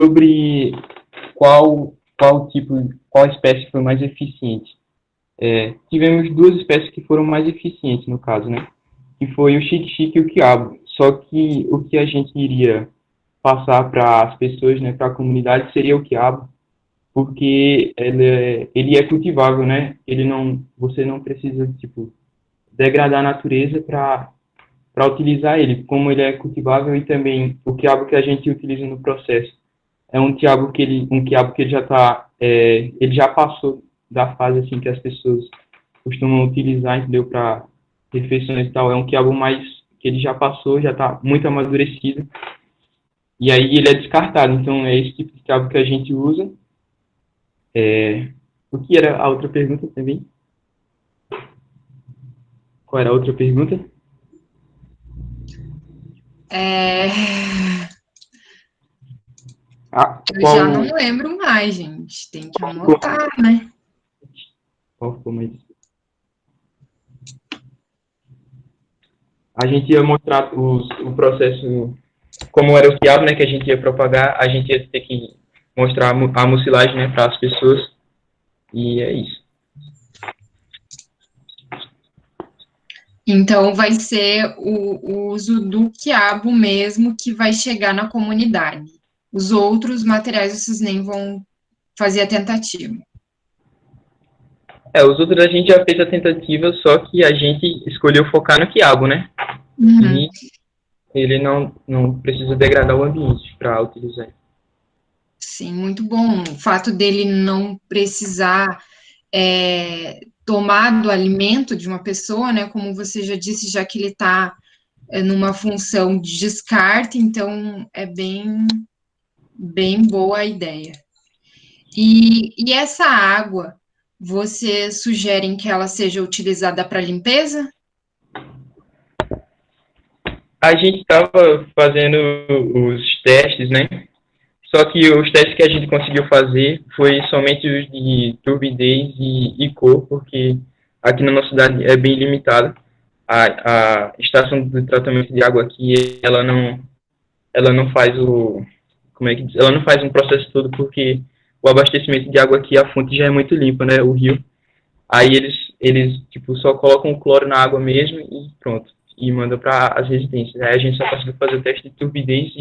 sobre qual espécie foi mais eficiente. Tivemos duas espécies que foram mais eficientes no caso, né? Que foi o xique-xique e o quiabo. Só que o que a gente iria passar para as pessoas, né, para a comunidade, seria o quiabo, porque ele é cultivável, né? Você não precisa, tipo, degradar a natureza para utilizar ele, como ele é cultivável e também o quiabo que a gente utiliza no processo é um quiabo que ele já tá, ele já passou da fase assim que as pessoas costumam utilizar, entendeu, para refeições e tal. É um quiabo mais que ele já passou, já está muito amadurecido e aí ele é descartado. Então é esse tipo de quiabo que a gente usa. O que era a outra pergunta também? Qual era a outra pergunta? É... Eu já não Qual, lembro mais, gente. Tem que ficou, anotar, né? qual ficou mais? A gente ia mostrar o processo, como era o quiabo, né, que a gente ia propagar, a gente ia ter que mostrar a mucilagem, né, para as pessoas, e é isso. Então, vai ser o uso do quiabo mesmo que vai chegar na comunidade. Os outros materiais vocês nem vão fazer a tentativa. Os outros a gente já fez a tentativa, só que a gente escolheu focar no quiabo, né, Uhum. e ele não precisa degradar o ambiente para utilizar. Sim, muito bom. O fato dele não precisar tomar do alimento de uma pessoa, né? Como você já disse, já que ele está numa função de descarte, então é bem boa a ideia. E essa água, você sugere que ela seja utilizada para limpeza? A gente estava fazendo os testes, né, só que os testes que a gente conseguiu fazer foi somente os de turbidez e cor, porque aqui na nossa cidade é bem limitada. A estação de tratamento de água aqui, ela não faz como é que diz? Ela não faz um processo todo porque o abastecimento de água aqui, a fonte já é muito limpa, né, o rio. Aí eles tipo, só colocam o cloro na água mesmo e pronto. E manda para as residências. Aí a gente só conseguiu fazer o teste de turbidez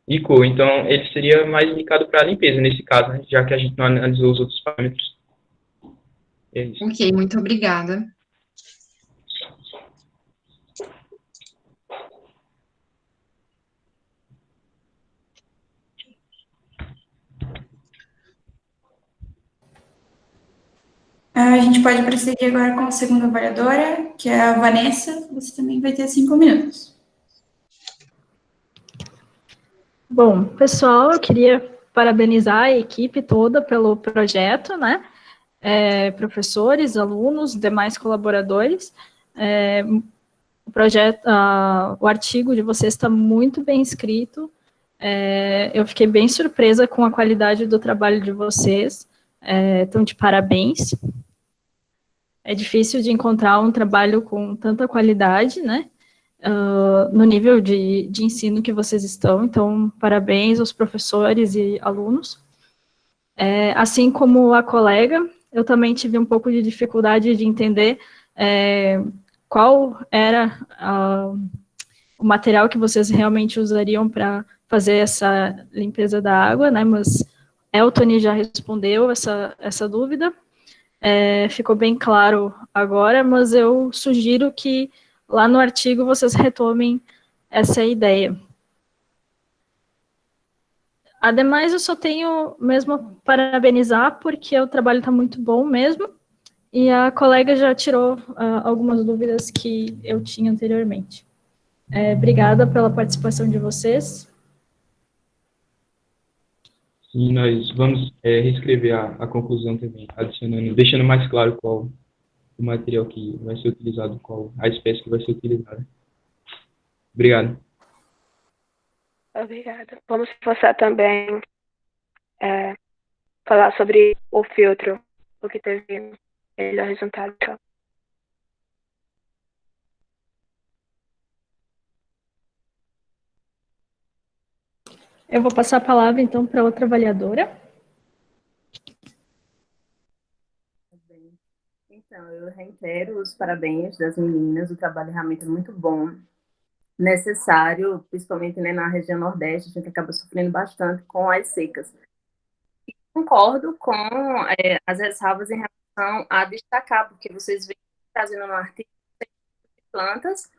e cor. Então, ele seria mais indicado para limpeza nesse caso, né? Já que a gente não analisou os outros parâmetros. É isso. Ok, muito obrigada. A gente pode prosseguir agora com a segunda avaliadora, que é a Vanessa. Você também vai ter 5 minutos. Bom, pessoal, eu queria parabenizar a equipe toda pelo projeto, né? Professores, alunos, demais colaboradores. O projeto, o artigo de vocês está muito bem escrito. Eu fiquei bem surpresa com a qualidade do trabalho de vocês. Então, de parabéns. É difícil de encontrar um trabalho com tanta qualidade, né? No nível de ensino que vocês estão. Então, parabéns aos professores e alunos. Assim como a colega, eu também tive um pouco de dificuldade de entender qual era o material que vocês realmente usariam para fazer essa limpeza da água, né? Mas Elton já respondeu essa dúvida. Ficou bem claro agora, mas eu sugiro que lá no artigo vocês retomem essa ideia. Ademais, eu só tenho mesmo parabenizar, porque o trabalho está muito bom mesmo, e a colega já tirou algumas dúvidas que eu tinha anteriormente. Obrigada pela participação de vocês. E nós vamos reescrever a conclusão também, adicionando, deixando mais claro qual o material que vai ser utilizado, qual a espécie que vai ser utilizada. Obrigado. Obrigada. Vamos reforçar também falar sobre o filtro, o que teve melhor resultado. Eu vou passar a palavra, então, para outra avaliadora. Então, eu reitero os parabéns das meninas, o trabalho realmente é muito bom, necessário, principalmente, né, na região Nordeste, a gente acaba sofrendo bastante com as secas. E concordo com as ressalvas em relação a destacar, porque vocês vêm trazendo no artigo plantas,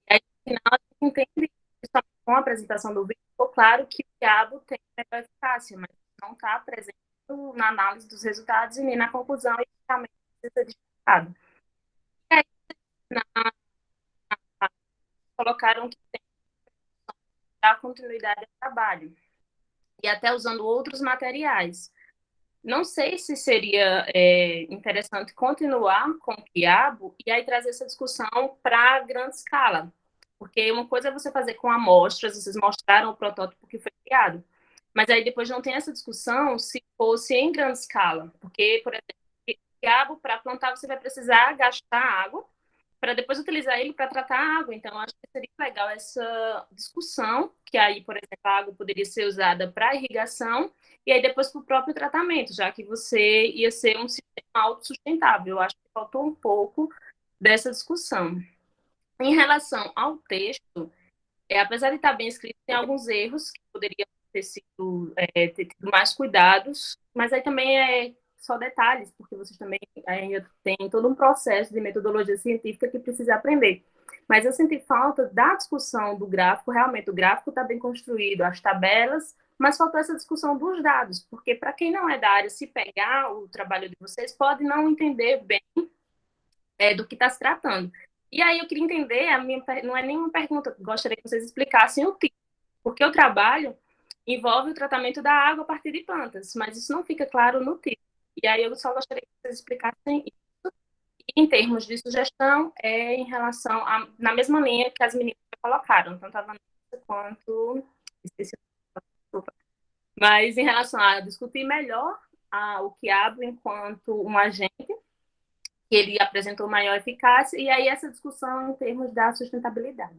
e aí no final a gente entende, principalmente com a apresentação do vídeo, ficou claro que o quiabo tem melhor eficácia, mas não está presente na análise dos resultados e nem na conclusão, e realmente precisa ser destacado. E aí, colocaram que tem que dar continuidade ao trabalho, e até usando outros materiais. Não sei se seria interessante continuar com o quiabo e aí trazer essa discussão para grande escala. Porque uma coisa é você fazer com amostras, vocês mostraram o protótipo que foi criado, mas aí depois não tem essa discussão se fosse em grande escala. Porque, por exemplo, quiabo, para plantar, você vai precisar gastar água para depois utilizar ele para tratar a água. Então, acho que seria legal essa discussão, que aí, por exemplo, a água poderia ser usada para irrigação e aí depois para o próprio tratamento, já que você ia ser um sistema autossustentável. Eu acho que faltou um pouco dessa discussão. Em relação ao texto, apesar de estar bem escrito, tem alguns erros que poderiam ter tido mais cuidados, mas aí também é só detalhes, porque vocês também ainda têm todo um processo de metodologia científica que precisa aprender. Mas eu senti falta da discussão do gráfico, realmente o gráfico está bem construído, as tabelas, mas faltou essa discussão dos dados, porque para quem não é da área, se pegar o trabalho de vocês, pode não entender bem do que está se tratando. E aí eu queria entender, não é nenhuma pergunta, gostaria que vocês explicassem o tipo, porque o trabalho envolve o tratamento da água a partir de plantas, mas isso não fica claro no tipo. E aí eu só gostaria que vocês explicassem isso. E em termos de sugestão, em relação na mesma linha que as meninas colocaram, tanto a Vanessa quanto... Esqueci, desculpa. Mas em relação a discutir melhor o quiabo enquanto um agente, que ele apresentou maior eficácia, e aí essa discussão em termos da sustentabilidade.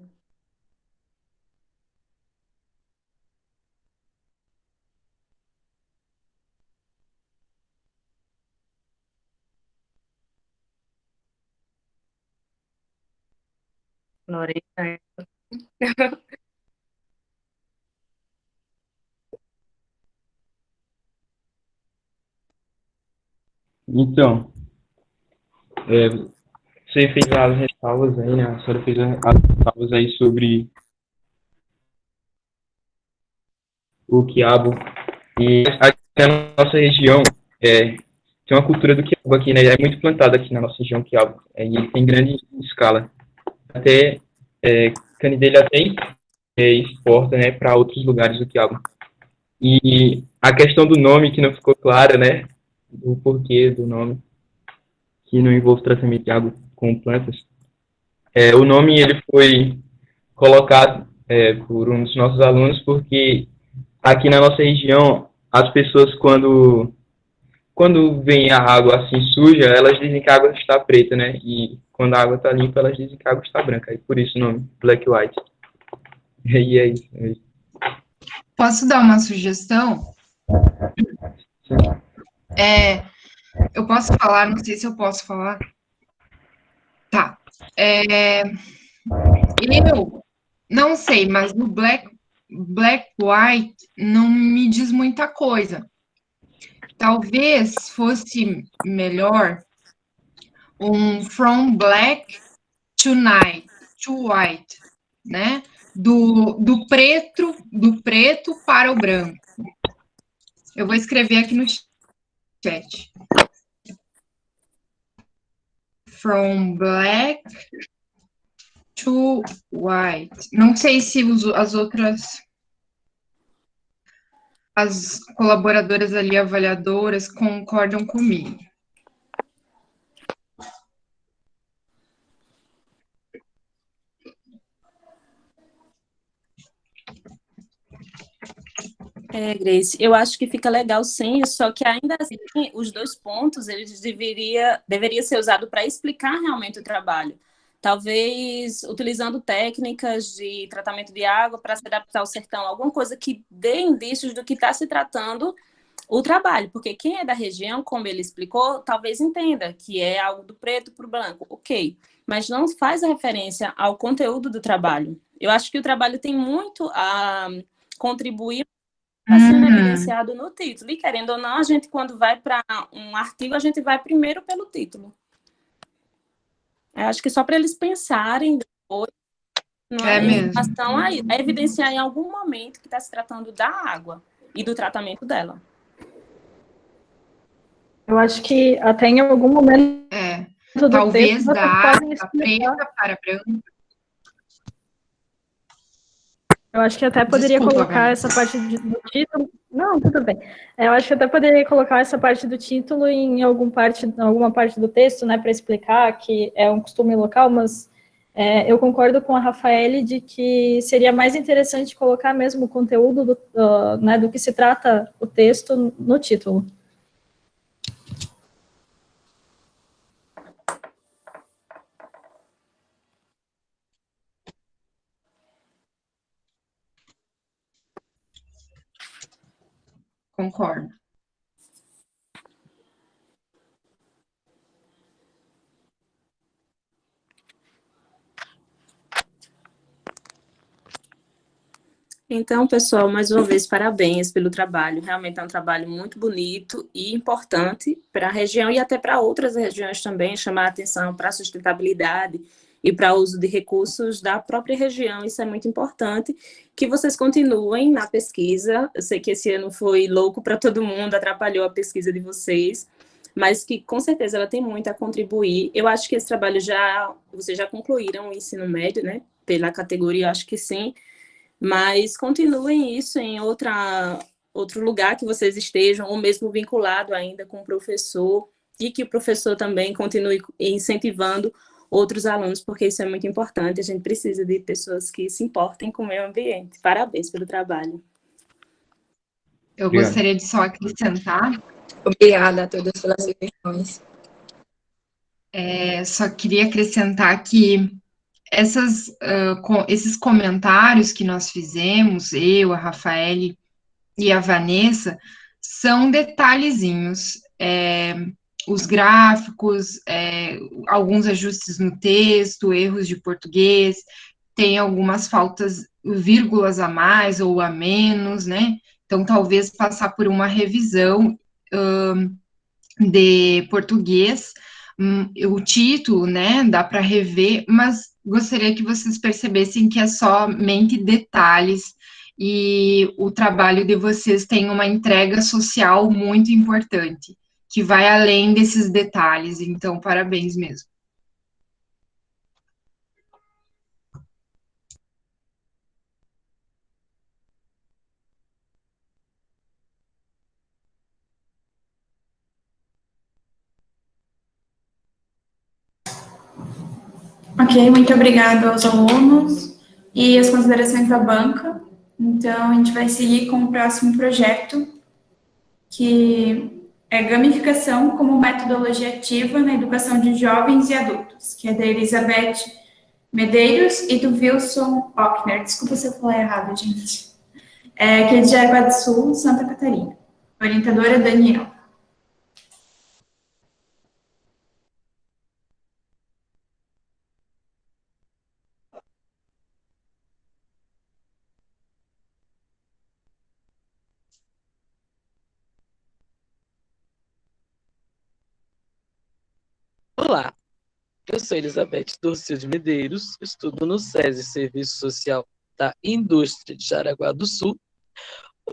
Lorena. Então, você fez as ressalvas aí, né? A senhora fez as ressalvas aí sobre o quiabo. E aqui na nossa região, tem uma cultura do quiabo aqui, né? É muito plantado aqui na nossa região, quiabo. E ele tem grande escala. Até Canidele até exporta, né, para outros lugares do quiabo. E a questão do nome, que não ficou clara, né? O porquê do nome, que não envolve tratamento de água com plantas. O nome ele foi colocado por um dos nossos alunos porque aqui na nossa região as pessoas quando vem a água assim suja, elas dizem que a água está preta, né? E quando a água está limpa, elas dizem que a água está branca. E por isso o nome Black White. E é isso. Posso dar uma sugestão? Eu posso falar, não sei se eu posso falar. Tá. Eu não sei, mas no Black White não me diz muita coisa. Talvez fosse melhor um From Black to White, né? Do preto para o branco. Eu vou escrever aqui no chat. From black to white. Não sei se as colaboradoras ali, avaliadoras, concordam comigo. Grace, eu acho que fica legal sim, só que ainda assim, os 2 pontos, eles deveria ser usado para explicar realmente o trabalho. talvez utilizando técnicas de tratamento de água para se adaptar ao sertão, alguma coisa que dê indícios do que está se tratando o trabalho, porque quem é da região, como ele explicou, talvez entenda que é algo do preto para o branco, ok, mas não faz a referência ao conteúdo do trabalho. Eu acho que o trabalho tem muito a contribuir, está sendo evidenciado no título, e querendo ou não, a gente quando vai para um artigo, a gente vai primeiro pelo título. Eu acho que só para eles pensarem depois, não é, em relação a isso, é evidenciar em algum momento que está se tratando da água e do tratamento dela. Eu acho que até em algum momento do talvez texto, da água preta para branca. Eu acho que até poderia colocar essa parte do título. Não, tudo bem. Eu acho que até poderia colocar essa parte do título em alguma parte do texto, né, para explicar que é um costume local, mas eu concordo com a Rafaele de que seria mais interessante colocar mesmo o conteúdo né, do que se trata o texto no título. Concordo. Então, pessoal, mais uma vez, parabéns pelo trabalho. Realmente é um trabalho muito bonito e importante para a região e até para outras regiões também, chamar a atenção para a sustentabilidade e para o uso de recursos da própria região. Isso é muito importante. Que vocês continuem na pesquisa. Eu sei que esse ano foi louco para todo mundo, atrapalhou a pesquisa de vocês, mas que com certeza ela tem muito a contribuir. Eu acho que esse trabalho vocês já concluíram o ensino médio, né? Pela categoria, acho que sim. Mas continuem isso em outro lugar que vocês estejam, ou mesmo vinculado ainda com o professor, e que o professor também continue incentivando outros alunos, porque isso é muito importante. A gente precisa de pessoas que se importem com o meio ambiente. Parabéns pelo trabalho. Eu gostaria de só acrescentar. Obrigada a todas pelas sugestões. Só queria acrescentar que esses comentários que nós fizemos, eu, a Rafaele e a Vanessa, são detalhezinhos. Os gráficos, alguns ajustes no texto, erros de português, tem algumas faltas, vírgulas a mais ou a menos, né? Então, talvez passar por uma revisão de português, o título, né, dá para rever, mas gostaria que vocês percebessem que é somente detalhes e o trabalho de vocês tem uma entrega social muito importante, que vai além desses detalhes, então, parabéns mesmo. Ok, muito obrigada aos alunos e as considerações da banca. Então, a gente vai seguir com o próximo projeto, que é gamificação como metodologia ativa na educação de jovens e adultos, que é da Elizabeth Medeiros e do Wilson Ockner. Desculpa se eu falar errado, gente. Que é de Jaraguá do Sul, Santa Catarina. Orientadora Daniel. Olá, eu sou Elizabeth Dorcil de Medeiros, estudo no SESI Serviço Social da Indústria de Jaraguá do Sul,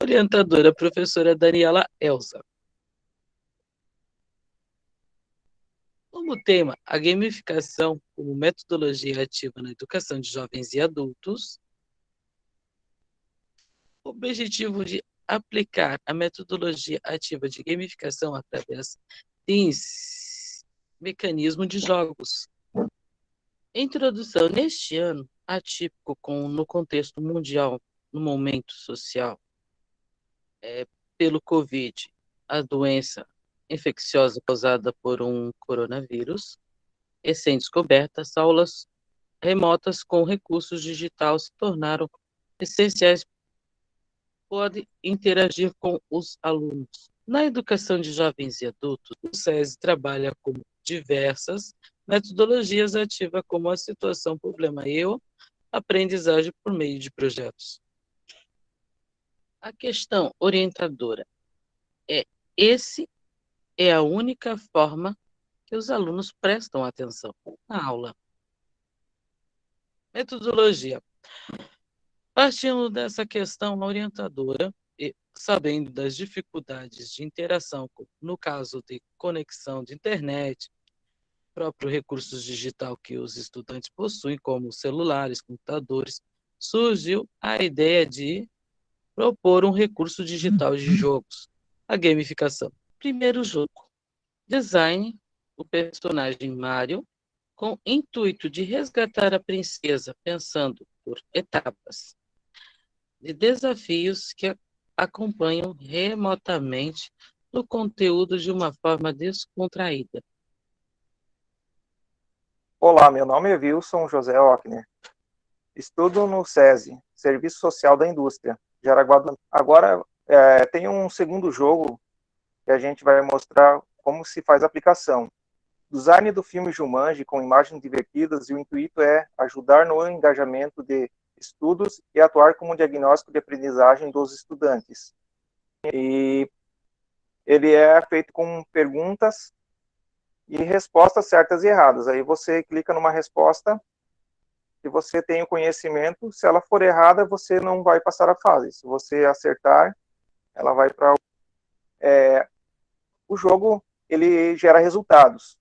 orientadora professora Daniela Elza. Como tema, a gamificação como metodologia ativa na educação de jovens e adultos, o objetivo de aplicar a metodologia ativa de gamificação através de mecanismo de jogos. Introdução neste ano, atípico no contexto mundial, no momento social, pelo Covid, a doença infecciosa causada por um coronavírus, recém-descoberta, as aulas remotas com recursos digitais se tornaram essenciais. Pode interagir com os alunos. Na educação de jovens e adultos, o SESI trabalha com diversas metodologias ativas como a situação, problema e o aprendizagem por meio de projetos. A questão orientadora esse é a única forma que os alunos prestam atenção na aula. Metodologia. Partindo dessa questão orientadora, e sabendo das dificuldades de interação, no caso de conexão de internet, próprio recursos digital que os estudantes possuem, como celulares, computadores, surgiu a ideia de propor um recurso digital de jogos, a gamificação. Primeiro jogo, design o personagem Mario com o intuito de resgatar a princesa, pensando por etapas de desafios que acompanham remotamente no conteúdo de uma forma descontraída. Olá, meu nome é Wilson José Ockner. Estudo no SESI, Serviço Social da Indústria, de Jaraguá do Sul. Agora, tem um segundo jogo que a gente vai mostrar como se faz a aplicação. Design do filme Jumanji com imagens divertidas, e o intuito é ajudar no engajamento de estudos e atuar como diagnóstico de aprendizagem dos estudantes. E ele é feito com perguntas e respostas certas e erradas. Aí você clica numa resposta que você tem o conhecimento. Se ela for errada, você não vai passar a fase. Se você acertar, ela vai para o jogo. Ele gera resultados.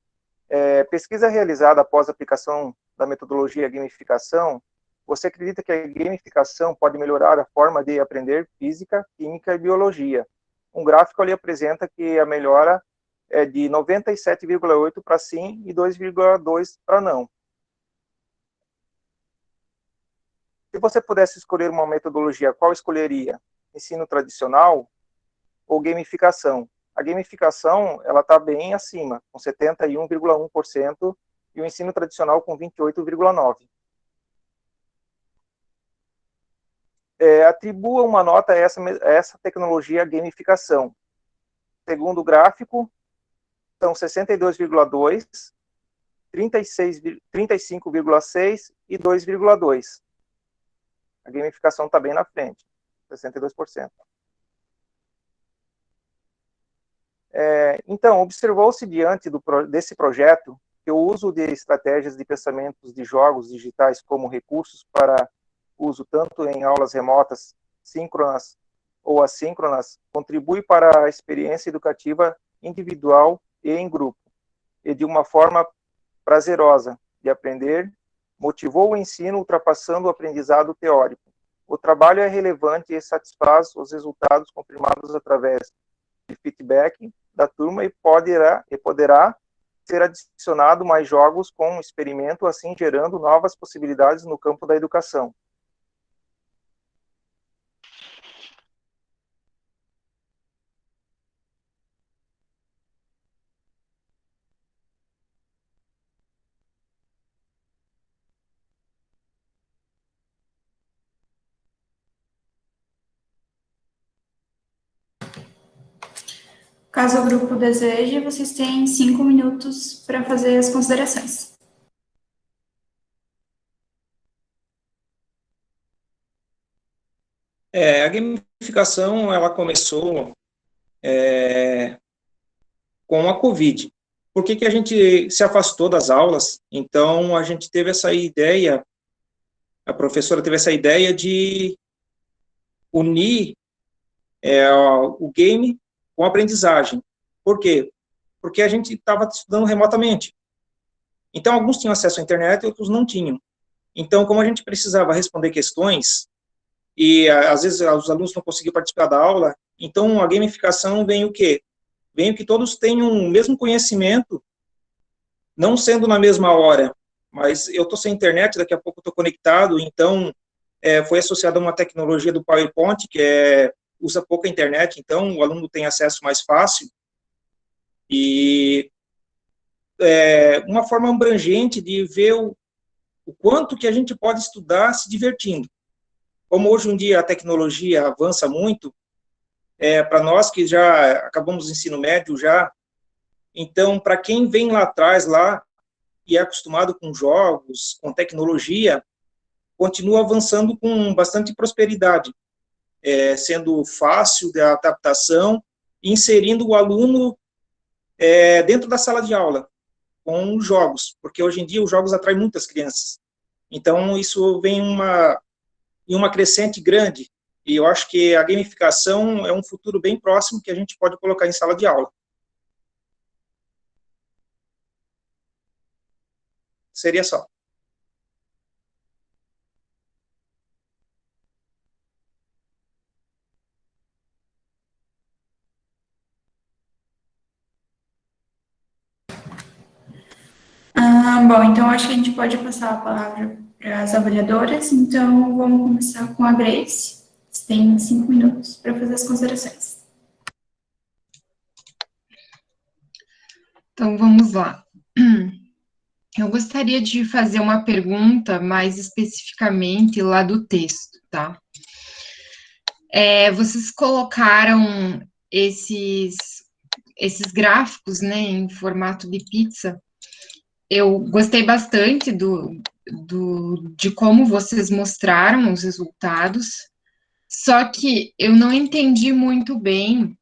Pesquisa realizada após a aplicação da metodologia gamificação. Você acredita que a gamificação pode melhorar a forma de aprender física, química e biologia? Um gráfico ali apresenta que a melhora é de 97,8 para sim e 2,2 para não. Se você pudesse escolher uma metodologia, qual escolheria? Ensino tradicional ou gamificação? A gamificação, ela está bem acima, com 71,1%, e o ensino tradicional com 28,9%. Atribua uma nota a essa tecnologia gamificação. Segundo o gráfico, são 62,2%, 35,6% e 2,2%. A gamificação está bem na frente, 62%. Então, observou-se diante desse projeto que o uso de estratégias de pensamentos de jogos digitais como recursos para uso tanto em aulas remotas, síncronas ou assíncronas, contribui para a experiência educativa individual e em grupo, e de uma forma prazerosa de aprender, motivou o ensino ultrapassando o aprendizado teórico. O trabalho é relevante e satisfaz os resultados confirmados através de feedback da turma e poderá ser adicionado mais jogos com experimento, assim gerando novas possibilidades no campo da educação. Caso o grupo deseje, vocês têm 5 minutos para fazer as considerações. A gamificação, ela começou com a Covid. Por que a gente se afastou das aulas? Então, a gente teve essa ideia, a professora teve essa ideia de unir o game com a aprendizagem. Por quê? Porque a gente estava estudando remotamente. Então, alguns tinham acesso à internet e outros não tinham. Então, como a gente precisava responder questões, e às vezes os alunos não conseguiam participar da aula, então a gamificação vem o quê? Vem que todos tenham o mesmo conhecimento, não sendo na mesma hora, mas eu estou sem internet, daqui a pouco estou conectado, então foi associado a uma tecnologia do PowerPoint, que usa pouca internet, então o aluno tem acesso mais fácil, e uma forma abrangente de ver o quanto que a gente pode estudar se divertindo. Como hoje em dia a tecnologia avança muito, para nós que já acabamos o ensino médio já, então, para quem vem lá atrás, lá, e é acostumado com jogos, com tecnologia, continua avançando com bastante prosperidade, sendo fácil de adaptação, inserindo o aluno dentro da sala de aula, com os jogos, porque hoje em dia os jogos atraem muitas crianças. Então, isso vem em uma crescente grande, e eu acho que a gamificação é um futuro bem próximo que a gente pode colocar em sala de aula. Seria só. Bom, então acho que a gente pode passar a palavra para as avaliadoras. Então, vamos começar com a Grace. Você tem 5 minutos para fazer as considerações. Então, vamos lá. Eu gostaria de fazer uma pergunta mais especificamente lá do texto, tá? Vocês colocaram esses gráficos, né, em formato de pizza. Eu gostei bastante de como vocês mostraram os resultados, só que eu não entendi muito bem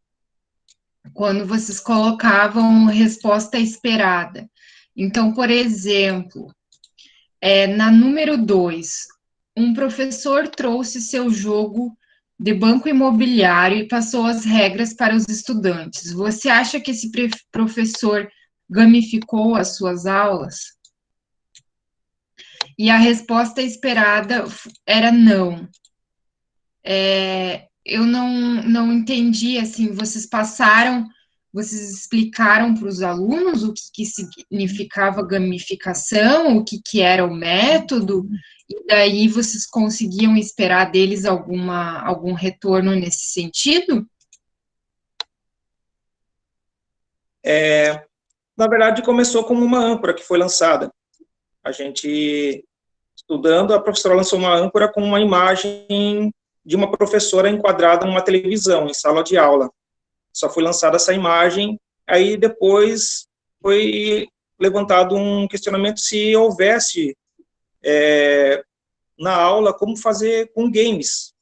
quando vocês colocavam resposta esperada. Então, por exemplo, na número 2, um professor trouxe seu jogo de banco imobiliário e passou as regras para os estudantes. Você acha que esse professor gamificou as suas aulas? E a resposta esperada era não. Eu não entendi, assim, vocês explicaram para os alunos o que significava gamificação, o que era o método, e daí vocês conseguiam esperar deles algum retorno nesse sentido? Na verdade, começou como uma âncora que foi lançada. A gente, estudando, a professora lançou uma âncora com uma imagem de uma professora enquadrada numa televisão, em sala de aula. Só foi lançada essa imagem, aí depois foi levantado um questionamento se houvesse na aula como fazer com games,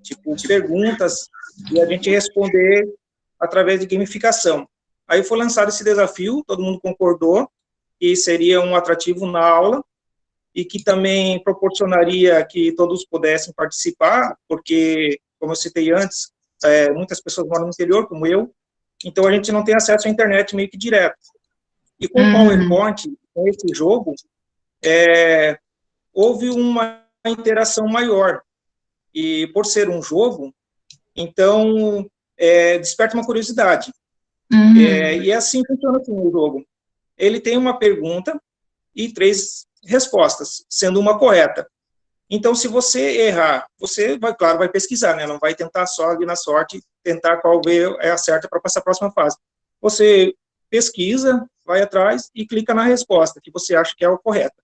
tipo perguntas, e a gente responder através de gamificação. Aí foi lançado esse desafio, todo mundo concordou que seria um atrativo na aula e que também proporcionaria que todos pudessem participar, porque, como eu citei antes, muitas pessoas moram no interior, como eu, então a gente não tem acesso à internet meio que direto. E com o PowerPoint, com esse jogo, houve uma interação maior. E por ser um jogo, então, desperta uma curiosidade. E assim funciona assim, o jogo. Ele tem uma pergunta e 3 respostas, sendo uma correta. Então, se você errar, você vai, claro, vai pesquisar, né? Não vai tentar só ali na sorte, tentar qual é a certa para passar a próxima fase. Você pesquisa, vai atrás e clica na resposta que você acha que é a correta.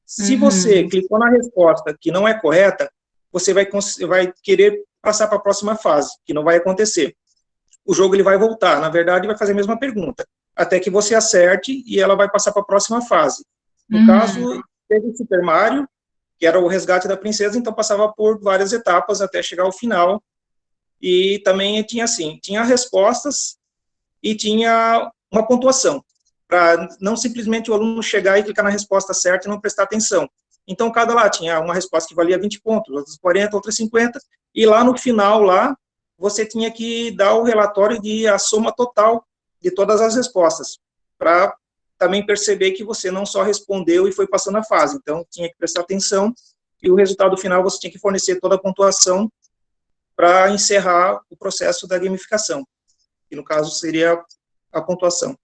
Se você clicou na resposta que não é correta, você vai querer passar para a próxima fase, que não vai acontecer. O jogo ele vai voltar, na verdade, vai fazer a mesma pergunta, até que você acerte e ela vai passar para a próxima fase. No caso, teve o Super Mario, que era o resgate da princesa, então passava por várias etapas até chegar ao final, e também tinha assim, tinha respostas e tinha uma pontuação, para não simplesmente o aluno chegar e clicar na resposta certa e não prestar atenção. Então, cada lá tinha uma resposta que valia 20 pontos, outras 40, outras 50, e lá no final, lá, você tinha que dar o relatório de a soma total de todas as respostas, para também perceber que você não só respondeu e foi passando a fase, então tinha que prestar atenção, e o resultado final você tinha que fornecer toda a pontuação para encerrar o processo da gamificação, que no caso seria a pontuação.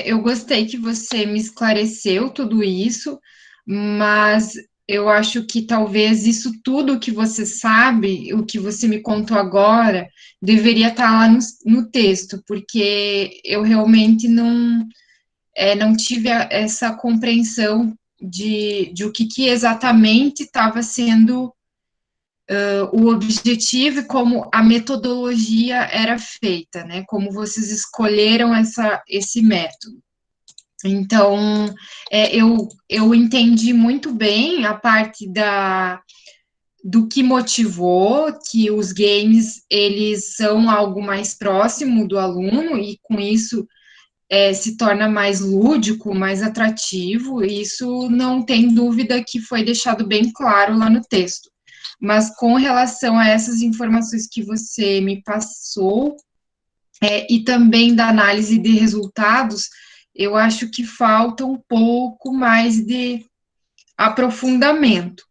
Eu gostei que você me esclareceu tudo isso, mas eu acho que talvez isso tudo que você sabe, o que você me contou agora, deveria estar lá no texto, porque eu realmente não tive essa compreensão de o que exatamente estava sendo o objetivo e como a metodologia era feita, né? Como vocês escolheram esse método. Então, eu entendi muito bem a parte do que motivou, que os games, eles são algo mais próximo do aluno, e com isso se torna mais lúdico, mais atrativo, e isso não tem dúvida que foi deixado bem claro lá no texto. Mas com relação a essas informações que você me passou, e também da análise de resultados, eu acho que falta um pouco mais de aprofundamento.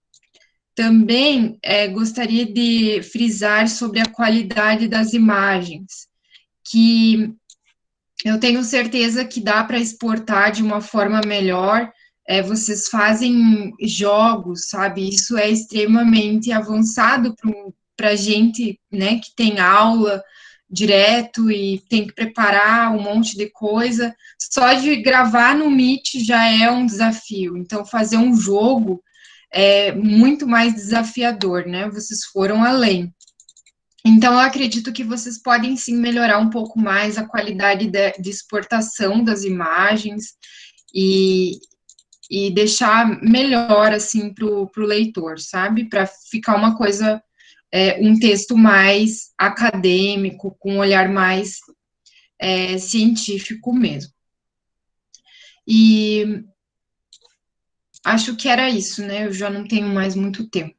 Também gostaria de frisar sobre a qualidade das imagens, que eu tenho certeza que dá para exportar de uma forma melhor. Vocês fazem jogos, sabe? Isso é extremamente avançado para a gente, né, que tem aula direto e tem que preparar um monte de coisa. Só de gravar no Meet já é um desafio. Então, fazer um jogo é muito mais desafiador, né? Vocês foram além. Então, eu acredito que vocês podem, sim, melhorar um pouco mais a qualidade de exportação das imagens e deixar melhor, assim, para o leitor, sabe? Para ficar uma coisa, um texto mais acadêmico, com um olhar mais científico mesmo. E acho que era isso, né? Eu já não tenho mais muito tempo.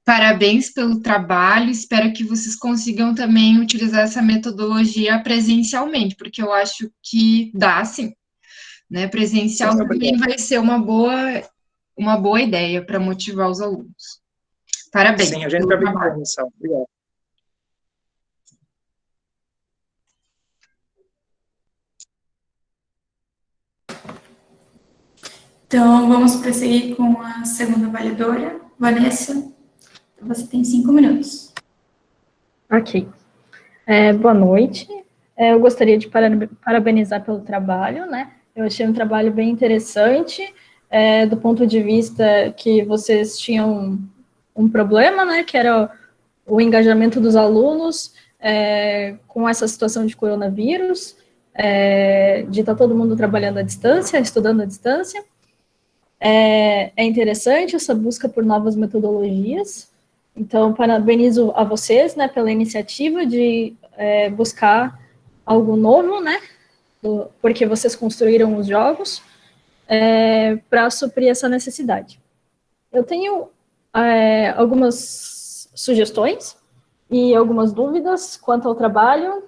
Parabéns pelo trabalho, espero que vocês consigam também utilizar essa metodologia presencialmente, porque eu acho que dá, sim, né? Presencial também vai ser uma boa ideia para motivar os alunos. Parabéns. Sim, a gente vai ver com isso. Obrigado. Então, vamos prosseguir com a segunda avaliadora, Vanessa. Você tem 5 minutos. Ok. Boa noite. Eu gostaria de parabenizar pelo trabalho, né? Eu achei um trabalho bem interessante, do ponto de vista que vocês tinham um problema, né? Que era o engajamento dos alunos com essa situação de coronavírus, de estar todo mundo trabalhando à distância, estudando à distância. É interessante essa busca por novas metodologias. Então, parabenizo a vocês, né, pela iniciativa de buscar algo novo, né, porque vocês construíram os jogos para suprir essa necessidade. Eu tenho algumas sugestões e algumas dúvidas quanto ao trabalho.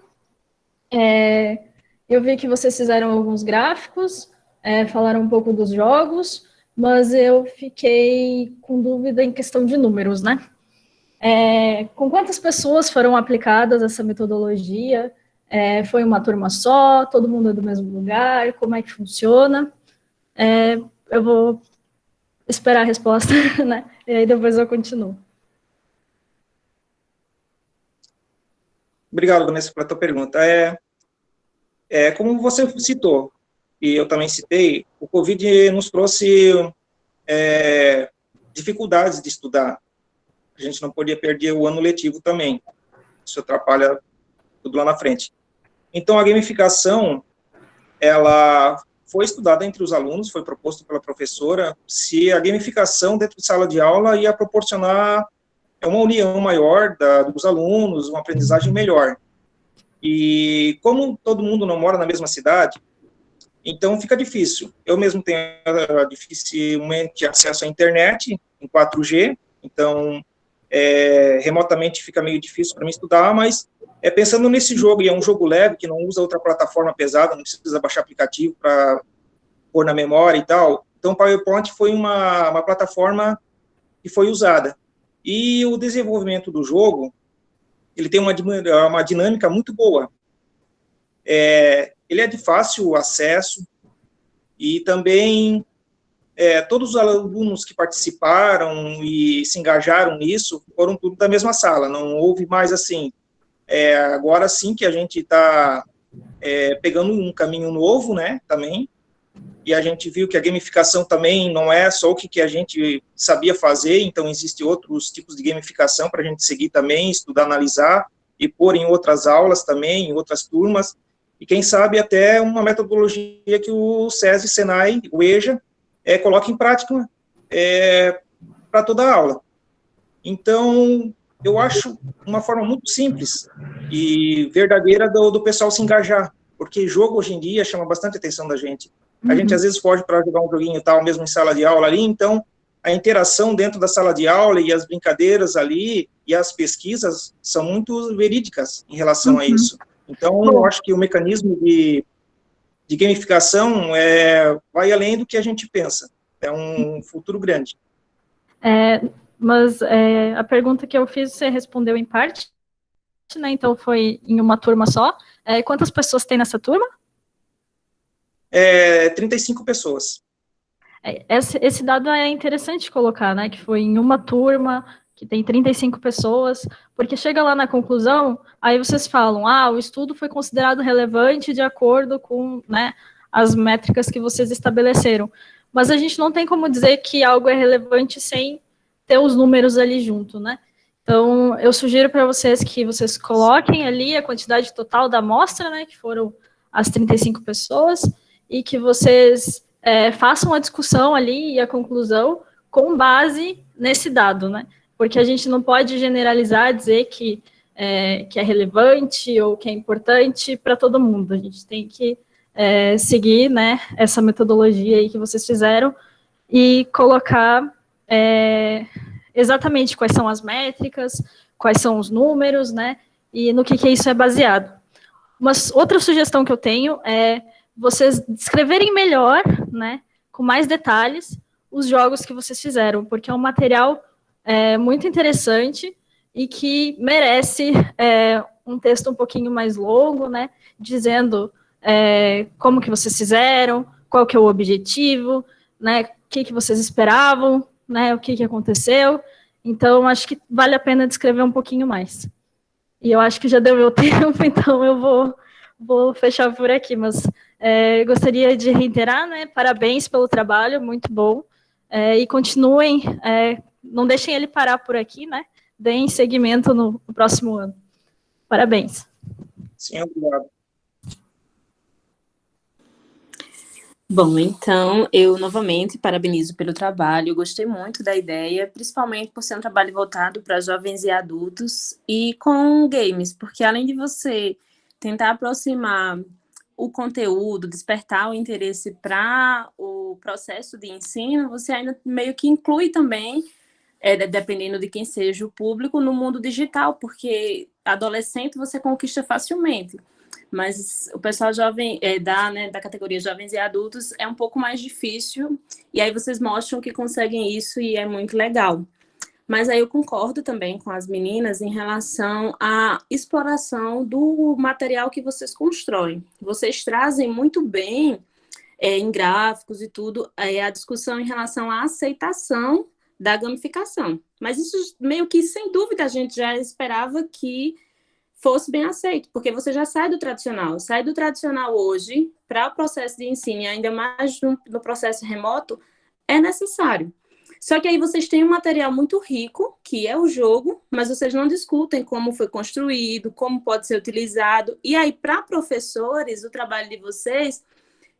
Eu vi que vocês fizeram alguns gráficos, falaram um pouco dos jogos, mas eu fiquei com dúvida em questão de números, né? Com quantas pessoas foram aplicadas essa metodologia? Foi uma turma só? Todo mundo é do mesmo lugar? Como é que funciona? Eu vou esperar a resposta, né? E aí depois eu continuo. Obrigado, Vanessa, pela tua pergunta. Como você citou, e eu também citei, o Covid nos trouxe dificuldades de estudar. A gente não podia perder o ano letivo também. Isso atrapalha tudo lá na frente. Então, a gamificação, ela foi estudada entre os alunos, foi proposto pela professora, se a gamificação dentro de sala de aula ia proporcionar uma união maior dos alunos, uma aprendizagem melhor. E como todo mundo não mora na mesma cidade, então fica difícil. Eu mesmo tenho dificilmente acesso à internet em 4G, então remotamente fica meio difícil para mim estudar, mas pensando nesse jogo, e é um jogo leve, que não usa outra plataforma pesada, não precisa baixar aplicativo para pôr na memória e tal, então o PowerPoint foi uma plataforma que foi usada. E o desenvolvimento do jogo, ele tem uma dinâmica muito boa. Ele é de fácil acesso, e também todos os alunos que participaram e se engajaram nisso foram tudo da mesma sala, não houve mais assim. Agora sim que a gente está pegando um caminho novo, né, também, e a gente viu que a gamificação também não é só o que a gente sabia fazer, então existem outros tipos de gamificação para a gente seguir também, estudar, analisar, e pôr em outras aulas também, em outras turmas, e quem sabe até uma metodologia que o SESI, Senai, o EJA, coloque em prática para toda a aula. Então, eu acho uma forma muito simples e verdadeira do pessoal se engajar, porque jogo hoje em dia chama bastante atenção da gente. A gente às vezes foge para jogar um joguinho e tal, mesmo em sala de aula ali, então a interação dentro da sala de aula e as brincadeiras ali e as pesquisas são muito verídicas em relação a isso. Então, eu acho que o mecanismo de gamificação vai além do que a gente pensa. É um futuro grande. Mas a pergunta que eu fiz, você respondeu em parte, né? Então, foi em uma turma só. Quantas pessoas tem nessa turma? 35 pessoas. Esse dado é interessante colocar, né? Que foi em uma turma, que tem 35 pessoas, porque chega lá na conclusão, aí vocês falam, o estudo foi considerado relevante de acordo com, né, as métricas que vocês estabeleceram. Mas a gente não tem como dizer que algo é relevante sem ter os números ali junto, né? Então, eu sugiro para vocês que vocês coloquem ali a quantidade total da amostra, né, que foram as 35 pessoas, e que vocês façam a discussão ali e a conclusão com base nesse dado, né? Porque a gente não pode generalizar, dizer que é relevante ou que é importante para todo mundo. A gente tem que seguir, né, essa metodologia aí que vocês fizeram e colocar exatamente quais são as métricas, quais são os números, né, e no que isso é baseado. Outra sugestão que eu tenho é vocês descreverem melhor, né, com mais detalhes, os jogos que vocês fizeram, porque é um material muito interessante e que merece um texto um pouquinho mais longo, né, dizendo como que vocês fizeram, qual que é o objetivo, né, o que vocês esperavam, né, o que aconteceu. Então, acho que vale a pena descrever um pouquinho mais. E eu acho que já deu meu tempo, então eu vou fechar por aqui, mas gostaria de reiterar, né, parabéns pelo trabalho, muito bom, e continuem, não deixem ele parar por aqui, né, deem seguimento no próximo ano. Parabéns. Sim, obrigado. Bom, então, eu novamente parabenizo pelo trabalho, eu gostei muito da ideia, principalmente por ser um trabalho voltado para jovens e adultos e com games, porque além de você tentar aproximar o conteúdo, despertar o interesse para o processo de ensino, você ainda meio que inclui também, dependendo de quem seja o público, no mundo digital, porque adolescente você conquista facilmente. Mas o pessoal jovem, da categoria jovens e adultos, é um pouco mais difícil, e aí vocês mostram que conseguem isso e é muito legal. Mas aí eu concordo também com as meninas em relação à exploração do material que vocês constroem. Vocês trazem muito bem, em gráficos e tudo, a discussão em relação à aceitação da gamificação. Mas isso meio que, sem dúvida, a gente já esperava que fosse bem aceito, porque você já sai do tradicional hoje para o processo de ensino, e ainda mais no processo remoto, é necessário. Só que aí vocês têm um material muito rico, que é o jogo, mas vocês não discutem como foi construído, como pode ser utilizado, e aí para professores, o trabalho de vocês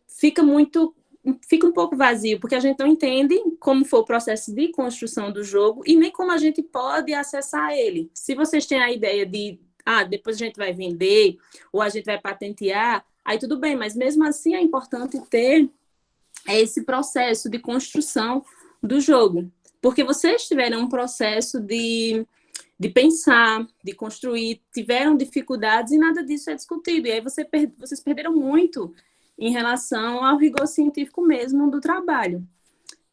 fica um pouco vazio, porque a gente não entende como foi o processo de construção do jogo e nem como a gente pode acessar ele. Se vocês têm a ideia de depois a gente vai vender, ou a gente vai patentear, aí tudo bem, mas mesmo assim é importante ter esse processo de construção do jogo, porque vocês tiveram um processo de pensar, de construir, tiveram dificuldades e nada disso é discutido, e aí vocês perderam muito em relação ao rigor científico mesmo do trabalho.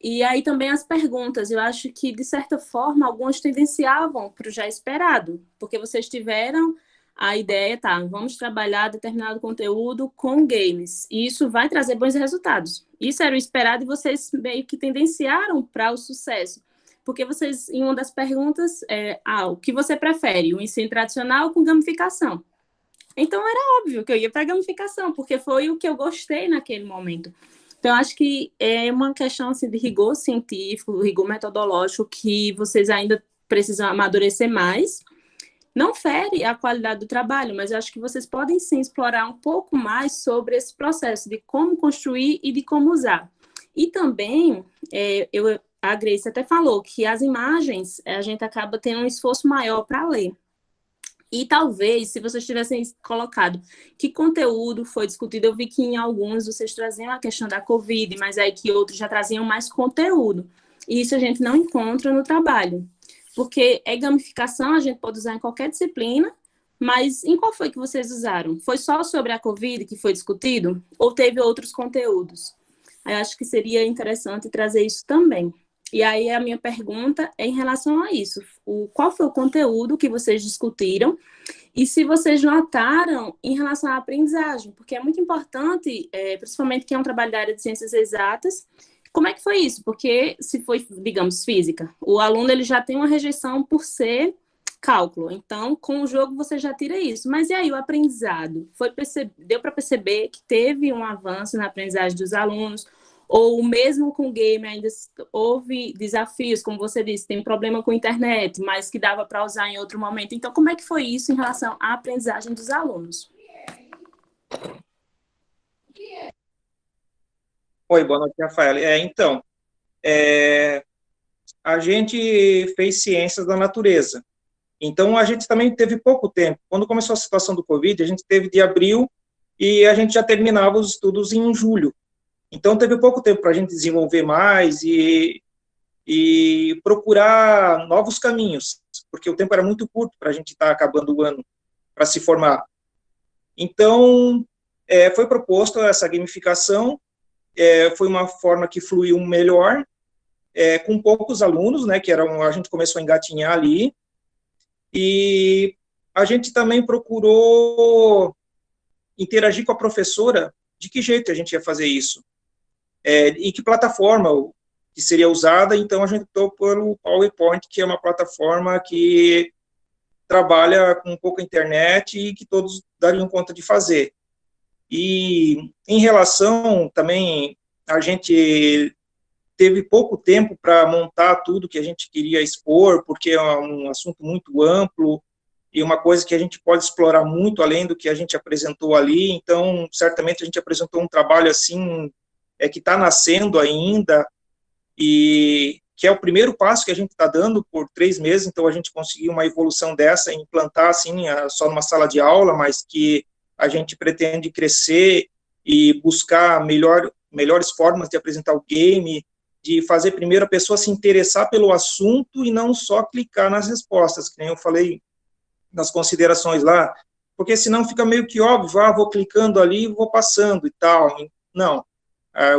E aí também as perguntas, eu acho que, de certa forma, algumas tendenciavam para o já esperado, porque vocês tiveram a ideia, vamos trabalhar determinado conteúdo com games, e isso vai trazer bons resultados. Isso era o esperado e vocês meio que tendenciaram para o sucesso, porque vocês, em uma das perguntas, o que você prefere, o ensino tradicional com gamificação? Então era óbvio que eu ia para a gamificação, porque foi o que eu gostei naquele momento. Então, acho que é uma questão assim, de rigor científico, rigor metodológico, que vocês ainda precisam amadurecer mais. Não fere a qualidade do trabalho, mas eu acho que vocês podem sim explorar um pouco mais sobre esse processo de como construir e de como usar. E também, a Grace até falou que as imagens a gente acaba tendo um esforço maior para ler. E talvez, se vocês tivessem colocado que conteúdo foi discutido, eu vi que em alguns vocês traziam a questão da Covid, mas aí que outros já traziam mais conteúdo. E isso a gente não encontra no trabalho. Porque gamificação, a gente pode usar em qualquer disciplina, mas em qual foi que vocês usaram? Foi só sobre a Covid que foi discutido? Ou teve outros conteúdos? Eu acho que seria interessante trazer isso também. E aí a minha pergunta é em relação a isso. Qual foi o conteúdo que vocês discutiram? E se vocês notaram em relação à aprendizagem? Porque é muito importante, principalmente quem é um trabalho da área de ciências exatas, como é que foi isso? Porque se foi, digamos, física, o aluno ele já tem uma rejeição por ser cálculo. Então, com o jogo você já tira isso. Mas e aí o aprendizado? Deu para perceber que teve um avanço na aprendizagem dos alunos? Ou mesmo com o game ainda houve desafios, como você disse, tem problema com a internet, mas que dava para usar em outro momento. Então, como é que foi isso em relação à aprendizagem dos alunos? Oi, boa noite, Rafael. Então, a gente fez ciências da natureza. Então, a gente também teve pouco tempo. Quando começou a situação do Covid, a gente teve de abril e a gente já terminava os estudos em julho. Então, teve pouco tempo para a gente desenvolver mais e procurar novos caminhos, porque o tempo era muito curto para a gente estar acabando o ano, para se formar. Então, foi proposto essa gamificação, foi uma forma que fluiu melhor, com poucos alunos, né, a gente começou a engatinhar ali, e a gente também procurou interagir com a professora, de que jeito a gente ia fazer isso, e que plataforma que seria usada. Então a gente optou pelo PowerPoint, que é uma plataforma que trabalha com pouca internet e que todos dariam conta de fazer. E em relação também, a gente teve pouco tempo para montar tudo que a gente queria expor, porque é um assunto muito amplo e uma coisa que a gente pode explorar muito além do que a gente apresentou ali. Então, certamente a gente apresentou um trabalho assim, que está nascendo ainda, e que é o primeiro passo que a gente está dando por 3 meses. Então a gente conseguiu uma evolução dessa, implantar assim, só numa sala de aula, mas que a gente pretende crescer e buscar melhores formas de apresentar o game, de fazer primeiro a pessoa se interessar pelo assunto e não só clicar nas respostas, que nem eu falei nas considerações lá, porque senão fica meio que óbvio, vou clicando ali e vou passando e tal. Não.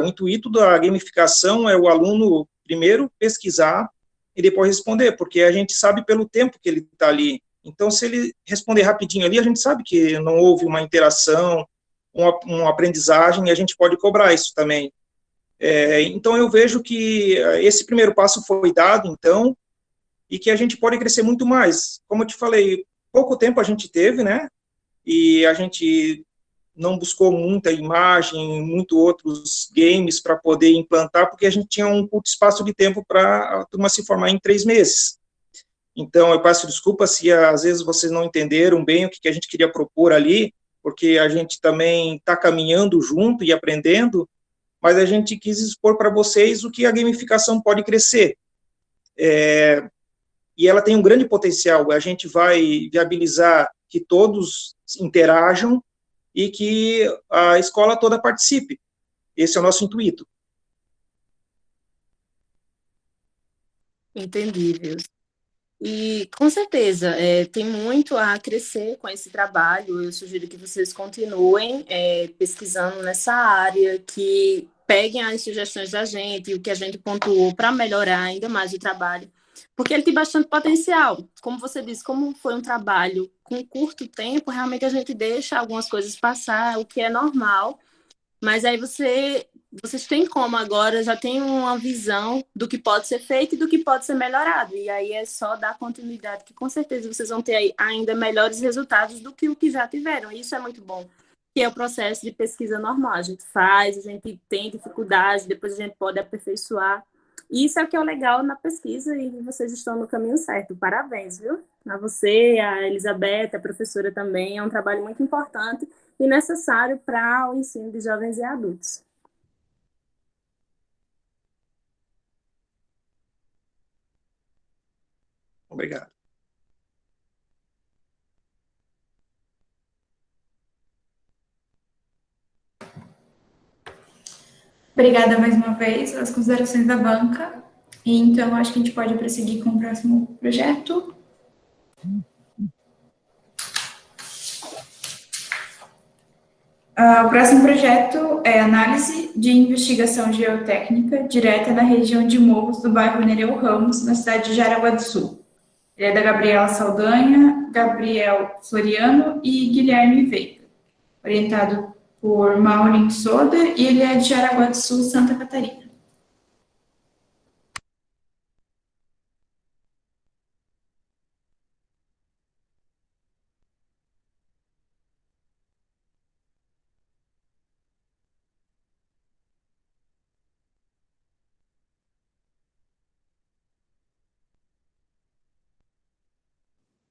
O intuito da gamificação é o aluno primeiro pesquisar e depois responder, porque a gente sabe pelo tempo que ele está ali. Então, se ele responder rapidinho ali, a gente sabe que não houve uma interação, uma aprendizagem, e a gente pode cobrar isso também. Então, eu vejo que esse primeiro passo foi dado, então, e que a gente pode crescer muito mais. Como eu te falei, pouco tempo a gente teve, né? E a gente não buscou muita imagem, muito outros games para poder implantar, porque a gente tinha um curto espaço de tempo para a turma se formar em 3 meses. Então, eu peço desculpa se às vezes vocês não entenderam bem o que a gente queria propor ali, porque a gente também está caminhando junto e aprendendo, mas a gente quis expor para vocês o que a gamificação pode crescer. E ela tem um grande potencial. A gente vai viabilizar que todos interajam e que a escola toda participe. Esse é o nosso intuito. Entendi, viu? E, com certeza, tem muito a crescer com esse trabalho. Eu sugiro que vocês continuem pesquisando nessa área, que peguem as sugestões da gente, o que a gente pontuou para melhorar ainda mais o trabalho, porque ele tem bastante potencial. Como você disse, como foi um trabalho com curto tempo, realmente a gente deixa algumas coisas passar, o que é normal, mas aí vocês têm como agora, já tem uma visão do que pode ser feito e do que pode ser melhorado, e aí é só dar continuidade, que com certeza vocês vão ter aí ainda melhores resultados do que o que já tiveram, e isso é muito bom. que é o processo de pesquisa normal. A gente faz, a gente tem dificuldade, depois a gente pode aperfeiçoar. E isso é o que é o legal na pesquisa e vocês estão no caminho certo. Parabéns, viu? A você, a Elizabeth, a professora também. É um trabalho muito importante e necessário para o ensino de jovens e adultos. Obrigado. Obrigada mais uma vez pelas considerações da banca. E então, acho que a gente pode prosseguir com o próximo projeto. O próximo projeto é análise de investigação geotécnica direta na região de morros do bairro Nereu Ramos, na cidade de Jaraguá do Sul. Ele é da Gabriela Saldanha, Gabriel Floriano e Guilherme Veiga, orientado por Maureen Soder, e ele é de Jaraguá do Sul, Santa Catarina.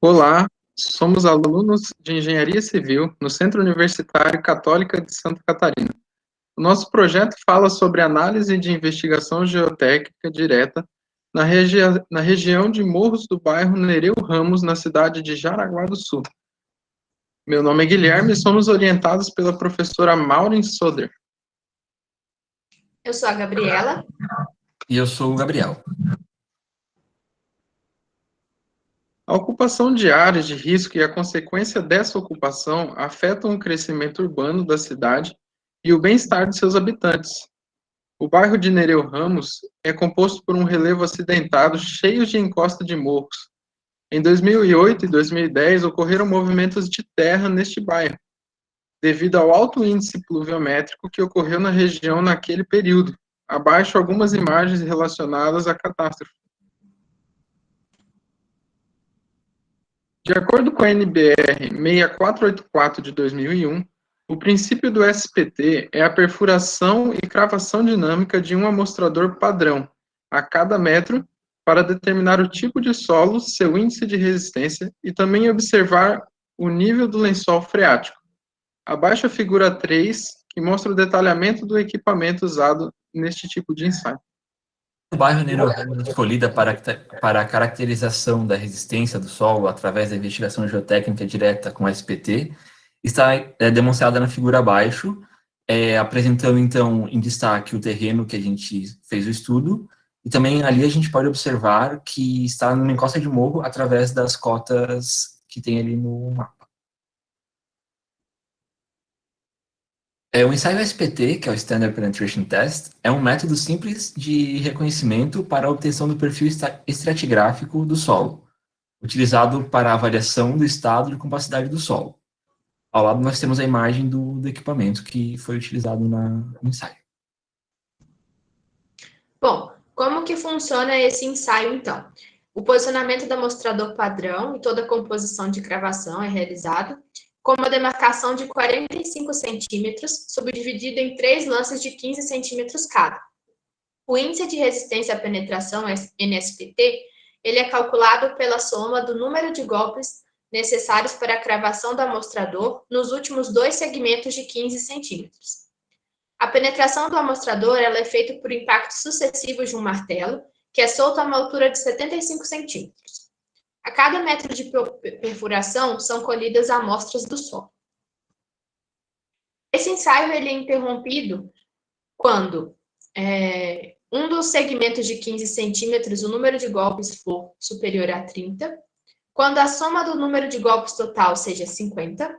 Olá, somos alunos de Engenharia Civil no Centro Universitário Católica de Santa Catarina. O nosso projeto fala sobre análise de investigação geotécnica direta na região de morros do bairro Nereu Ramos, na cidade de Jaraguá do Sul. Meu nome é Guilherme e somos orientados pela professora Maureen Soder. Eu sou a Gabriela. E eu sou o Gabriel. A ocupação de áreas de risco e a consequência dessa ocupação afetam o crescimento urbano da cidade e o bem-estar de seus habitantes. O bairro de Nereu Ramos é composto por um relevo acidentado cheio de encosta de morros. Em 2008 e 2010 ocorreram movimentos de terra neste bairro, devido ao alto índice pluviométrico que ocorreu na região naquele período. Abaixo algumas imagens relacionadas à catástrofe. De acordo com a NBR 6484 de 2001, o princípio do SPT é a perfuração e cravação dinâmica de um amostrador padrão a cada metro para determinar o tipo de solo, seu índice de resistência e também observar o nível do lençol freático. Abaixo a figura 3, que mostra o detalhamento do equipamento usado neste tipo de ensaio. O bairro Nereu Ramos escolhida para a caracterização da resistência do solo através da investigação geotécnica direta com SPT está demonstrada na figura abaixo, apresentando, então, em destaque o terreno que a gente fez o estudo, e também ali a gente pode observar que está numa encosta de morro através das cotas que tem ali no mapa. O ensaio SPT, que é o Standard Penetration Test, é um método simples de reconhecimento para a obtenção do perfil estratigráfico do solo, utilizado para a avaliação do estado de compacidade do solo. Ao lado nós temos a imagem do equipamento que foi utilizado no ensaio. Bom, como que funciona esse ensaio, então? O posicionamento do amostrador padrão e toda a composição de cravação é realizado com uma demarcação de 45 centímetros, subdividido em 3 lances de 15 centímetros cada. O índice de resistência à penetração, NSPT, ele é calculado pela soma do número de golpes necessários para a cravação do amostrador nos últimos 2 segmentos de 15 centímetros. A penetração do amostrador ela é feita por impactos sucessivos de um martelo, que é solto a uma altura de 75 centímetros. A cada metro de perfuração são colhidas amostras do solo. Esse ensaio ele é interrompido quando um dos segmentos de 15 centímetros, o número de golpes for superior a 30, quando a soma do número de golpes total seja 50,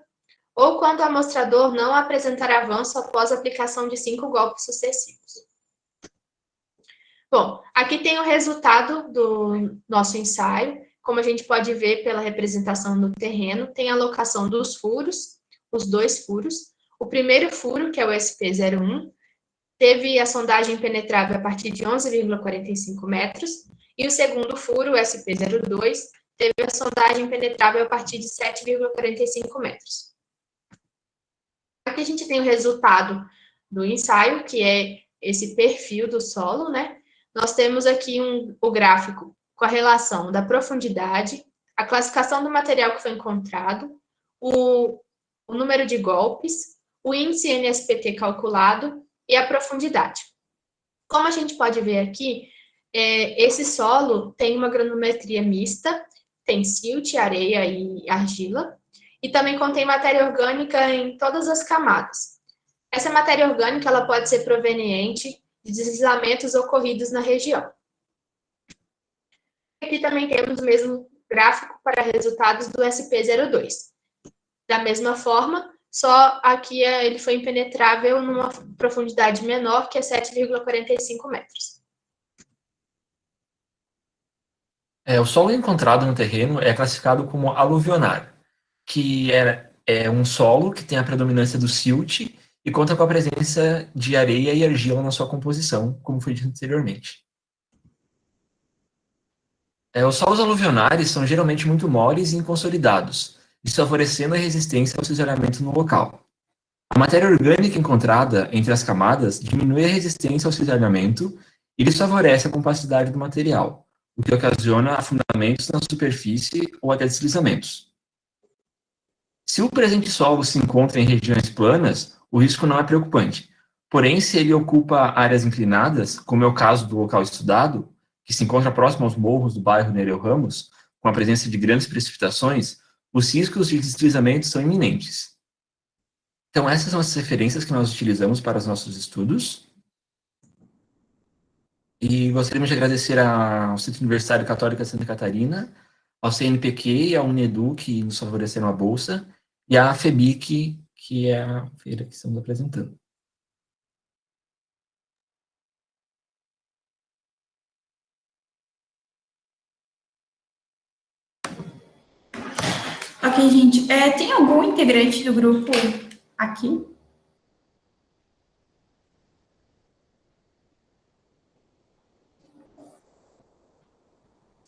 ou quando o amostrador não apresentar avanço após a aplicação de 5 golpes sucessivos. Bom, aqui tem o resultado do nosso ensaio. Como a gente pode ver pela representação no terreno, tem a locação dos furos, os 2 furos. O primeiro furo, que é o SP01, teve a sondagem penetrável a partir de 11,45 metros, e o segundo furo, o SP02, teve a sondagem penetrável a partir de 7,45 metros. Aqui a gente tem o resultado do ensaio, que é esse perfil do solo, né? Nós temos aqui o gráfico com a relação da profundidade, a classificação do material que foi encontrado, o número de golpes, o índice NSPT calculado e a profundidade. Como a gente pode ver aqui, esse solo tem uma granometria mista, tem silt, areia e argila, e também contém matéria orgânica em todas as camadas. Essa matéria orgânica ela pode ser proveniente de deslizamentos ocorridos na região. Aqui também temos o mesmo gráfico para resultados do SP02. Da mesma forma, só aqui ele foi impenetrável numa profundidade menor, que é 7,45 metros. O solo encontrado no terreno é classificado como aluvionar, que é um solo que tem a predominância do silt e conta com a presença de areia e argila na sua composição, como foi dito anteriormente. Os solos aluvionares são geralmente muito moles e inconsolidados, isso favorecendo a resistência ao cisalhamento no local. A matéria orgânica encontrada entre as camadas diminui a resistência ao cisalhamento e isso favorece a compacidade do material, o que ocasiona afundamentos na superfície ou até deslizamentos. Se o presente solo se encontra em regiões planas, o risco não é preocupante. Porém, se ele ocupa áreas inclinadas, como é o caso do local estudado, que se encontra próximo aos morros do bairro Nereu Ramos, com a presença de grandes precipitações, os riscos de deslizamento são iminentes. Então, essas são as referências que nós utilizamos para os nossos estudos. E gostaríamos de agradecer ao Centro Universitário Católico de Santa Catarina, ao CNPq e à Unedu, que nos favoreceram a bolsa, e à FEBIC, que é a feira que estamos apresentando. Ok, gente. Tem algum integrante do grupo aqui?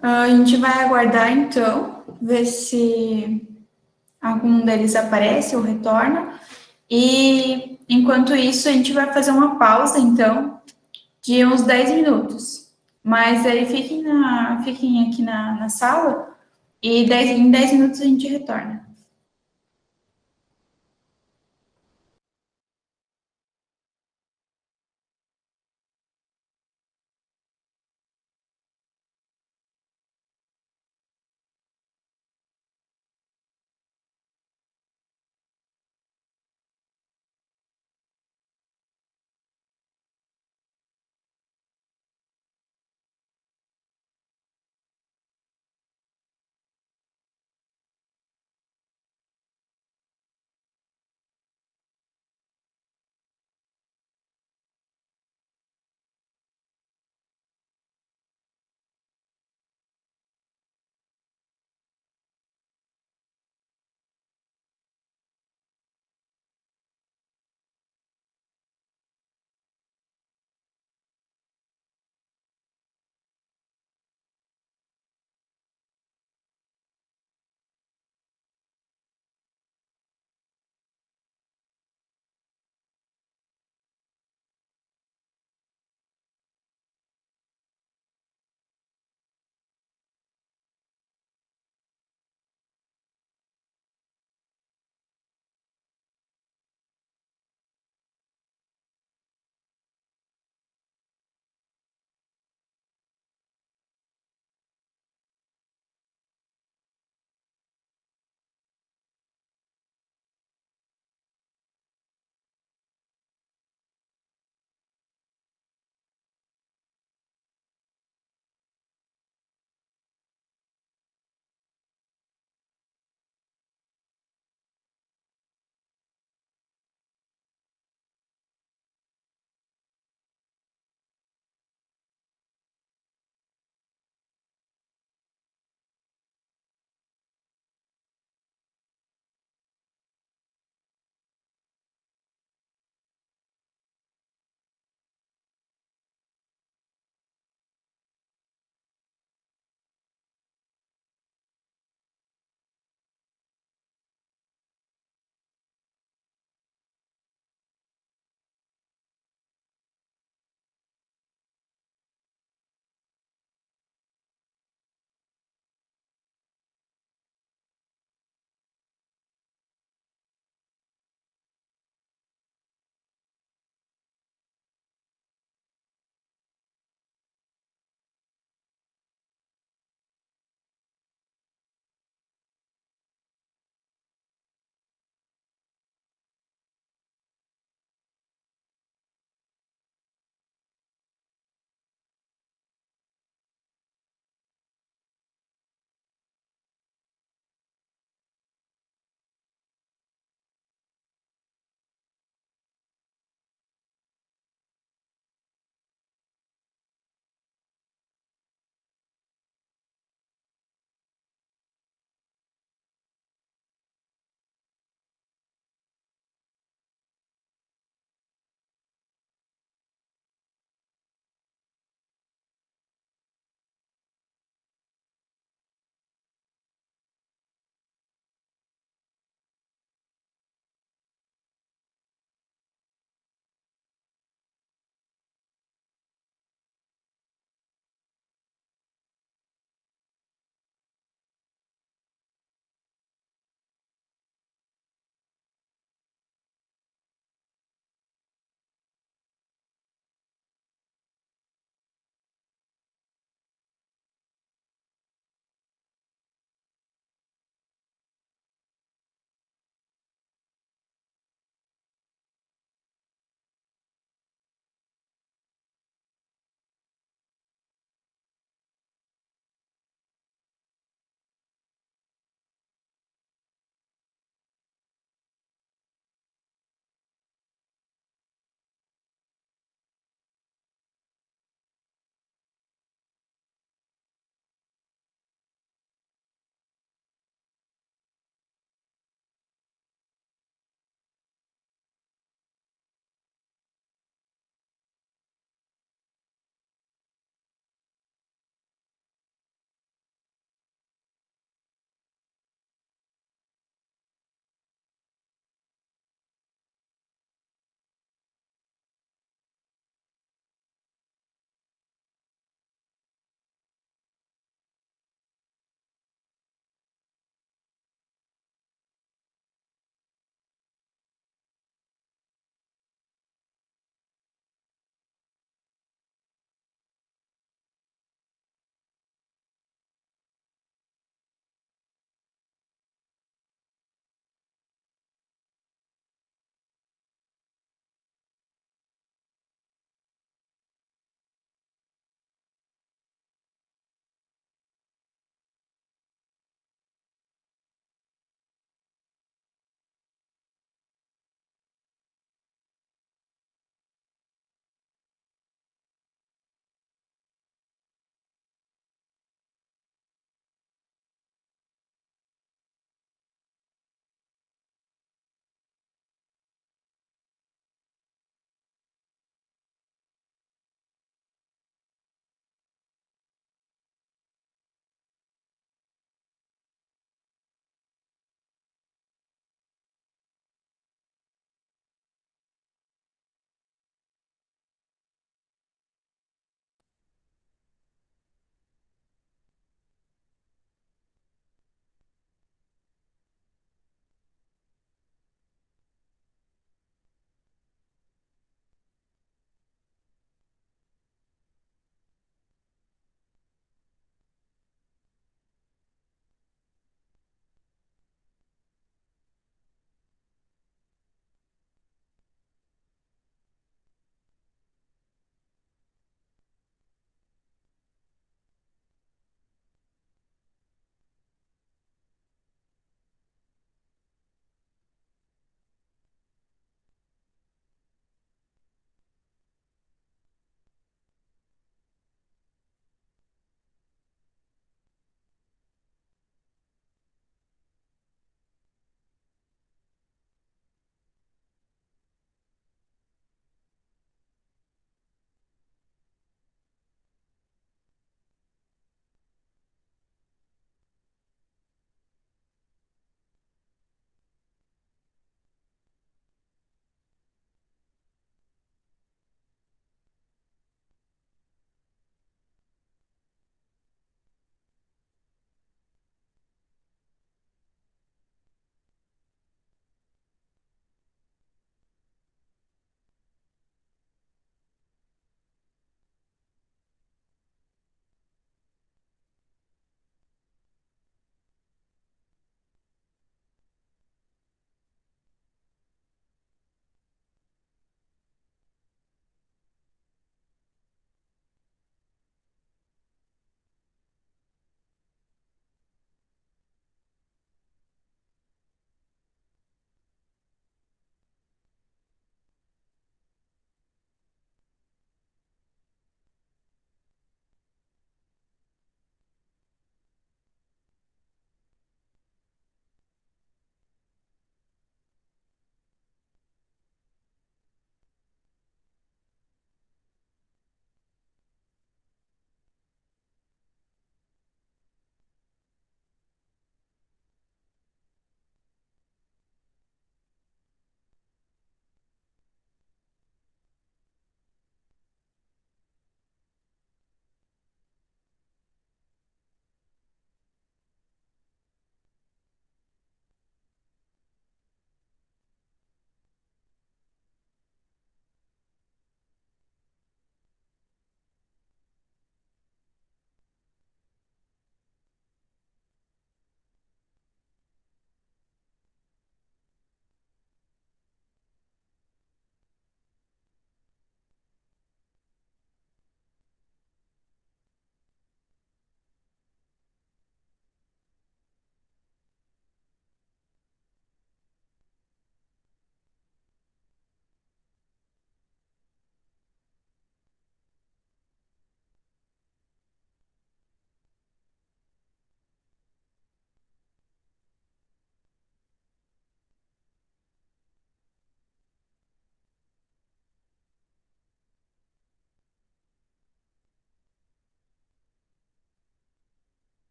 A gente vai aguardar, então, ver se algum deles aparece ou retorna. E, enquanto isso, a gente vai fazer uma pausa, então, de uns 10 minutos. Mas aí fiquem aqui na sala e em 10 minutos a gente retorna.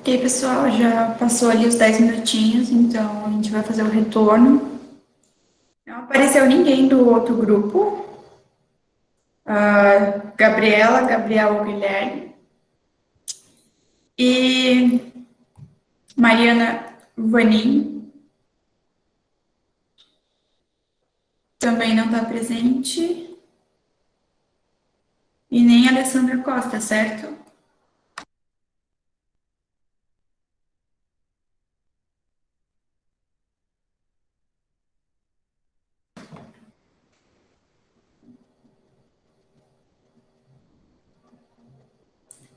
Ok, pessoal, já passou ali os 10 minutinhos, então a gente vai fazer o retorno. Não apareceu ninguém do outro grupo. Gabriela, Gabriel ou Guilherme. E Mariana Vanim também não está presente. E nem Alessandra Costa, certo?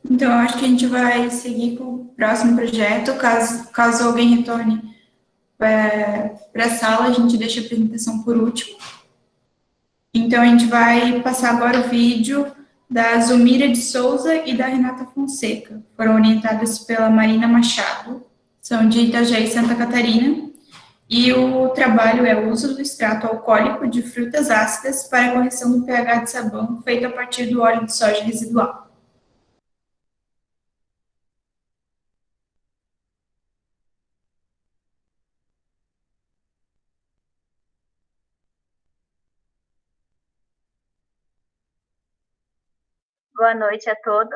Então, eu acho que a gente vai seguir com o próximo projeto. Caso alguém retorne para a sala, a gente deixa a apresentação por último. Então, a gente vai passar agora o vídeo da Zumira de Souza e da Renata Fonseca. Foram orientadas pela Marina Machado, são de Itajaí, Santa Catarina, e o trabalho é o uso do extrato alcoólico de frutas ácidas para a correção do pH de sabão, feito a partir do óleo de soja residual. Boa noite a todos.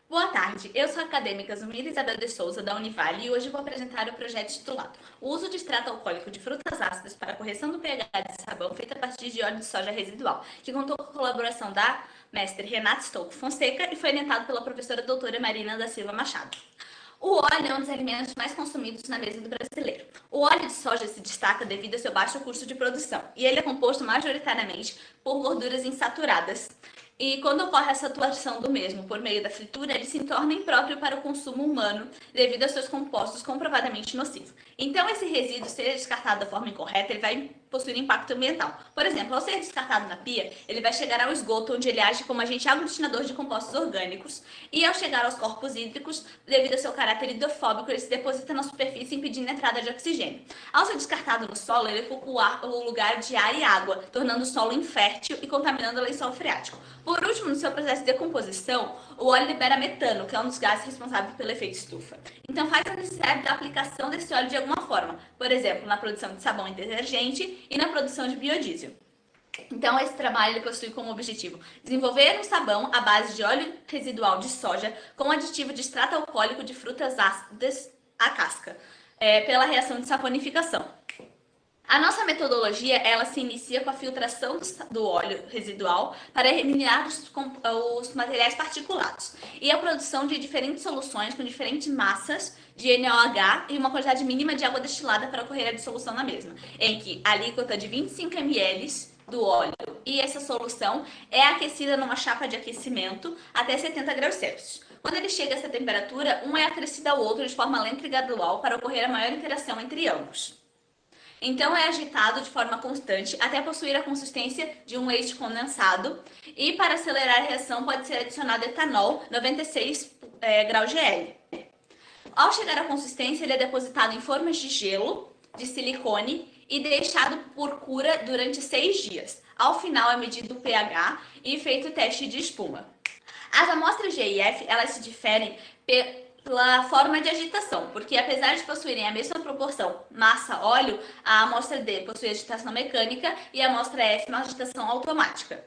Boa tarde, eu sou a acadêmica Zumira Isabel de Souza, da Univale, e hoje vou apresentar o projeto titulado O uso de extrato alcoólico de frutas ácidas para a correção do pH de sabão, feito a partir de óleo de soja residual, que contou com a colaboração da mestre Renata Stouco Fonseca e foi orientado pela professora doutora Marina da Silva Machado. O óleo é um dos alimentos mais consumidos na mesa do brasileiro. O óleo de soja se destaca devido ao seu baixo custo de produção, e ele é composto majoritariamente por gorduras insaturadas. E quando ocorre a saturação do mesmo por meio da fritura, ele se torna impróprio para o consumo humano devido aos seus compostos comprovadamente nocivos. Então, esse resíduo, se ele é descartado da forma incorreta, ele vai possuir impacto ambiental. Por exemplo, ao ser descartado na pia, ele vai chegar ao esgoto, onde ele age como agente aglutinador de compostos orgânicos, e ao chegar aos corpos hídricos, devido ao seu caráter hidrofóbico, ele se deposita na superfície impedindo a entrada de oxigênio. Ao ser descartado no solo, ele ocupa o lugar de ar e água, tornando o solo infértil e contaminando o lençol freático. Por último, no seu processo de decomposição, o óleo libera metano, que é um dos gases responsáveis pelo efeito estufa. Então, faz a necessidade da aplicação desse óleo de alguma forma, por exemplo, na produção de sabão e detergente e na produção de biodiesel. Então, esse trabalho ele possui como objetivo desenvolver um sabão à base de óleo residual de soja com aditivo de extrato alcoólico de frutas ácidas à casca, pela reação de saponificação. A nossa metodologia, ela se inicia com a filtração do óleo residual para eliminar os materiais particulados e a produção de diferentes soluções com diferentes massas de NaOH e uma quantidade mínima de água destilada para ocorrer a dissolução na mesma, em que a alíquota de 25 ml do óleo e essa solução é aquecida numa chapa de aquecimento até 70 graus Celsius. Quando ele chega a essa temperatura, um é acrescido ao outro de forma lenta e gradual para ocorrer a maior interação entre ambos. Então, é agitado de forma constante até possuir a consistência de um leite condensado e, para acelerar a reação, pode ser adicionado etanol 96 graus GL. Ao chegar à consistência, ele é depositado em formas de gelo, de silicone e deixado por cura durante 6 dias. Ao final, é medido o pH e feito o teste de espuma. As amostras GIF, elas se diferem pela forma de agitação, porque apesar de possuírem a mesma proporção massa-óleo, a amostra D possui agitação mecânica e a amostra F uma agitação automática.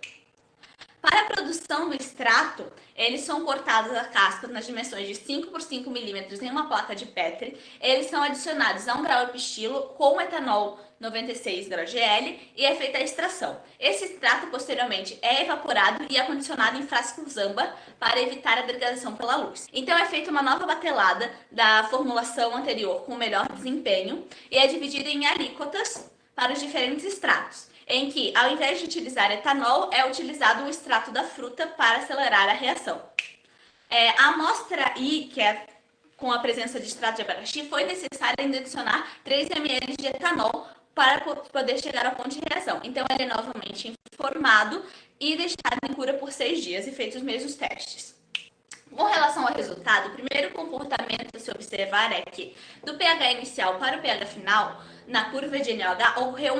Para a produção do extrato, eles são cortados a casca nas dimensões de 5 por 5 milímetros em uma placa de Petri. Eles são adicionados a 1 grau epistilo com etanol 96 graus GL e é feita a extração. Esse extrato, posteriormente, é evaporado e acondicionado em frasco Zamba para evitar a degradação pela luz. Então, é feita uma nova batelada da formulação anterior com melhor desempenho e é dividida em alíquotas para os diferentes extratos, em que, ao invés de utilizar etanol, é utilizado o extrato da fruta para acelerar a reação. A amostra I, que é com a presença de extrato de abacaxi, foi necessário adicionar 3 ml de etanol para poder chegar ao ponto de reação. Então, ele é novamente informado e deixado em cura por 6 dias e feitos os mesmos testes. Com relação ao resultado, o primeiro comportamento a se observar é que, do pH inicial para o pH final, na curva de NaOH, ocorreu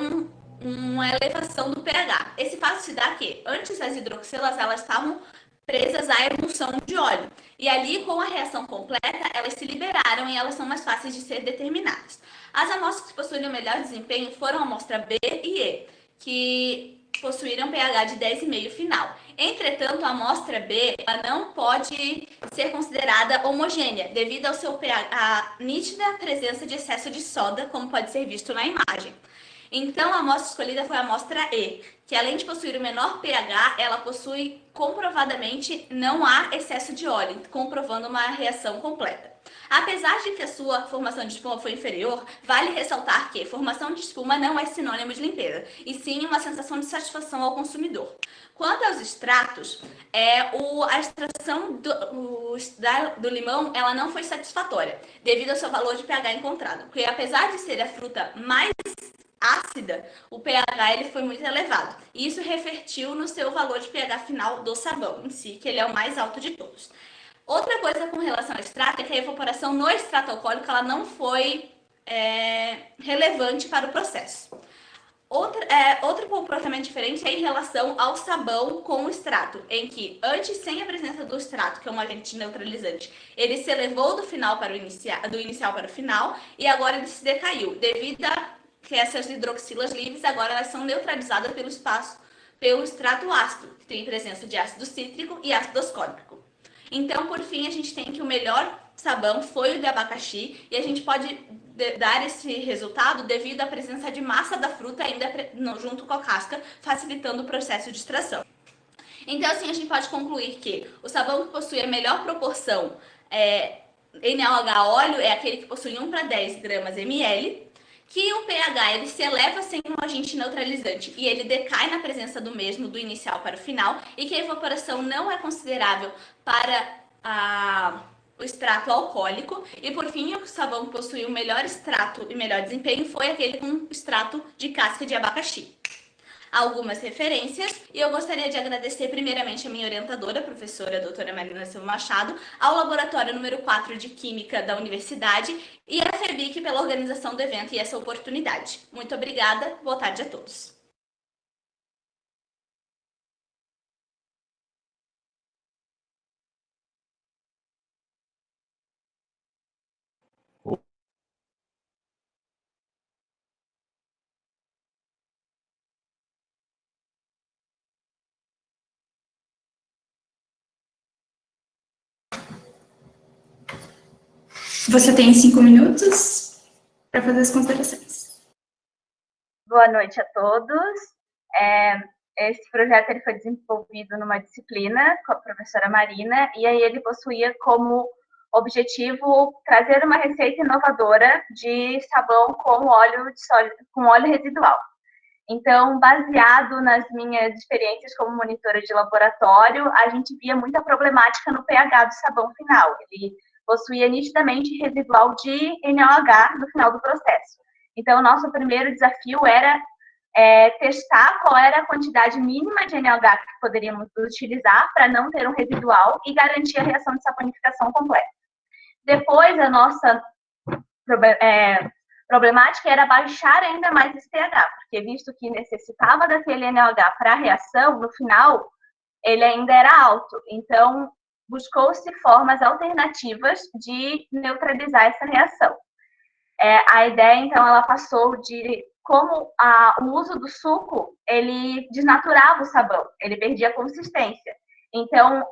uma elevação do pH. Esse fato se dá que, antes as hidroxilas, elas estavam presas à emulsão de óleo. E ali, com a reação completa, elas se liberaram e elas são mais fáceis de ser determinadas. As amostras que possuíram o melhor desempenho foram a amostra B e E, que possuíram pH de 10,5 final. Entretanto, a amostra B ela não pode ser considerada homogênea, devido ao seu pH, à nítida presença de excesso de soda, como pode ser visto na imagem. Então, a amostra escolhida foi a amostra E, que além de possuir o menor pH, ela possui comprovadamente não há excesso de óleo, comprovando uma reação completa. Apesar de que a sua formação de espuma foi inferior, vale ressaltar que formação de espuma não é sinônimo de limpeza, e sim uma sensação de satisfação ao consumidor. Quanto aos extratos, a extração do limão ela não foi satisfatória, devido ao seu valor de pH encontrado, porque apesar de ser a fruta mais ácida, o pH ele foi muito elevado. E isso refletiu no seu valor de pH final do sabão em si, que ele é o mais alto de todos. Outra coisa com relação ao extrato é que a evaporação no extrato alcoólico ela não foi relevante para o processo. Outro comportamento diferente é em relação ao sabão com o extrato, em que antes, sem a presença do extrato, que é um agente neutralizante, ele se elevou do inicial para o final e agora ele se decaiu, devido a que essas hidroxilas livres agora elas são neutralizadas pelo extrato ácido, que tem presença de ácido cítrico e ácido ascórbico. Então, por fim, a gente tem que o melhor sabão foi o de abacaxi e a gente pode dar esse resultado devido à presença de massa da fruta ainda junto com a casca, facilitando o processo de extração. Então, assim, a gente pode concluir que o sabão que possui a melhor proporção NaOH óleo é aquele que possui 1:10 gramas ml, que o pH ele se eleva sem um agente neutralizante e ele decai na presença do mesmo do inicial para o final e que a evaporação não é considerável para o extrato alcoólico. E por fim, o sabão que possui o melhor extrato e melhor desempenho foi aquele com extrato de casca de abacaxi. Algumas referências, e eu gostaria de agradecer primeiramente a minha orientadora, a professora doutora Marina Silva Machado, ao laboratório número 4 de Química da Universidade e à FEBIC pela organização do evento e essa oportunidade. Muito obrigada, boa tarde a todos. Você tem 5 minutos para fazer as considerações. Boa noite a todos. Esse projeto ele foi desenvolvido numa disciplina com a professora Marina, e aí ele possuía como objetivo trazer uma receita inovadora de sabão com óleo de soja, com óleo residual. Então, baseado nas minhas experiências como monitora de laboratório, a gente via muita problemática no pH do sabão final. Ele possuía nitidamente residual de NaOH no final do processo. Então, o nosso primeiro desafio era testar qual era a quantidade mínima de NaOH que poderíamos utilizar para não ter um residual e garantir a reação de saponificação completa. Depois, a nossa problemática era baixar ainda mais esse pH, porque visto que necessitava daquele NaOH para a reação, no final, ele ainda era alto. Então, buscou-se formas alternativas de neutralizar essa reação. A ideia, então, ela passou de como o uso do suco, ele desnaturava o sabão, ele perdia a consistência. Então,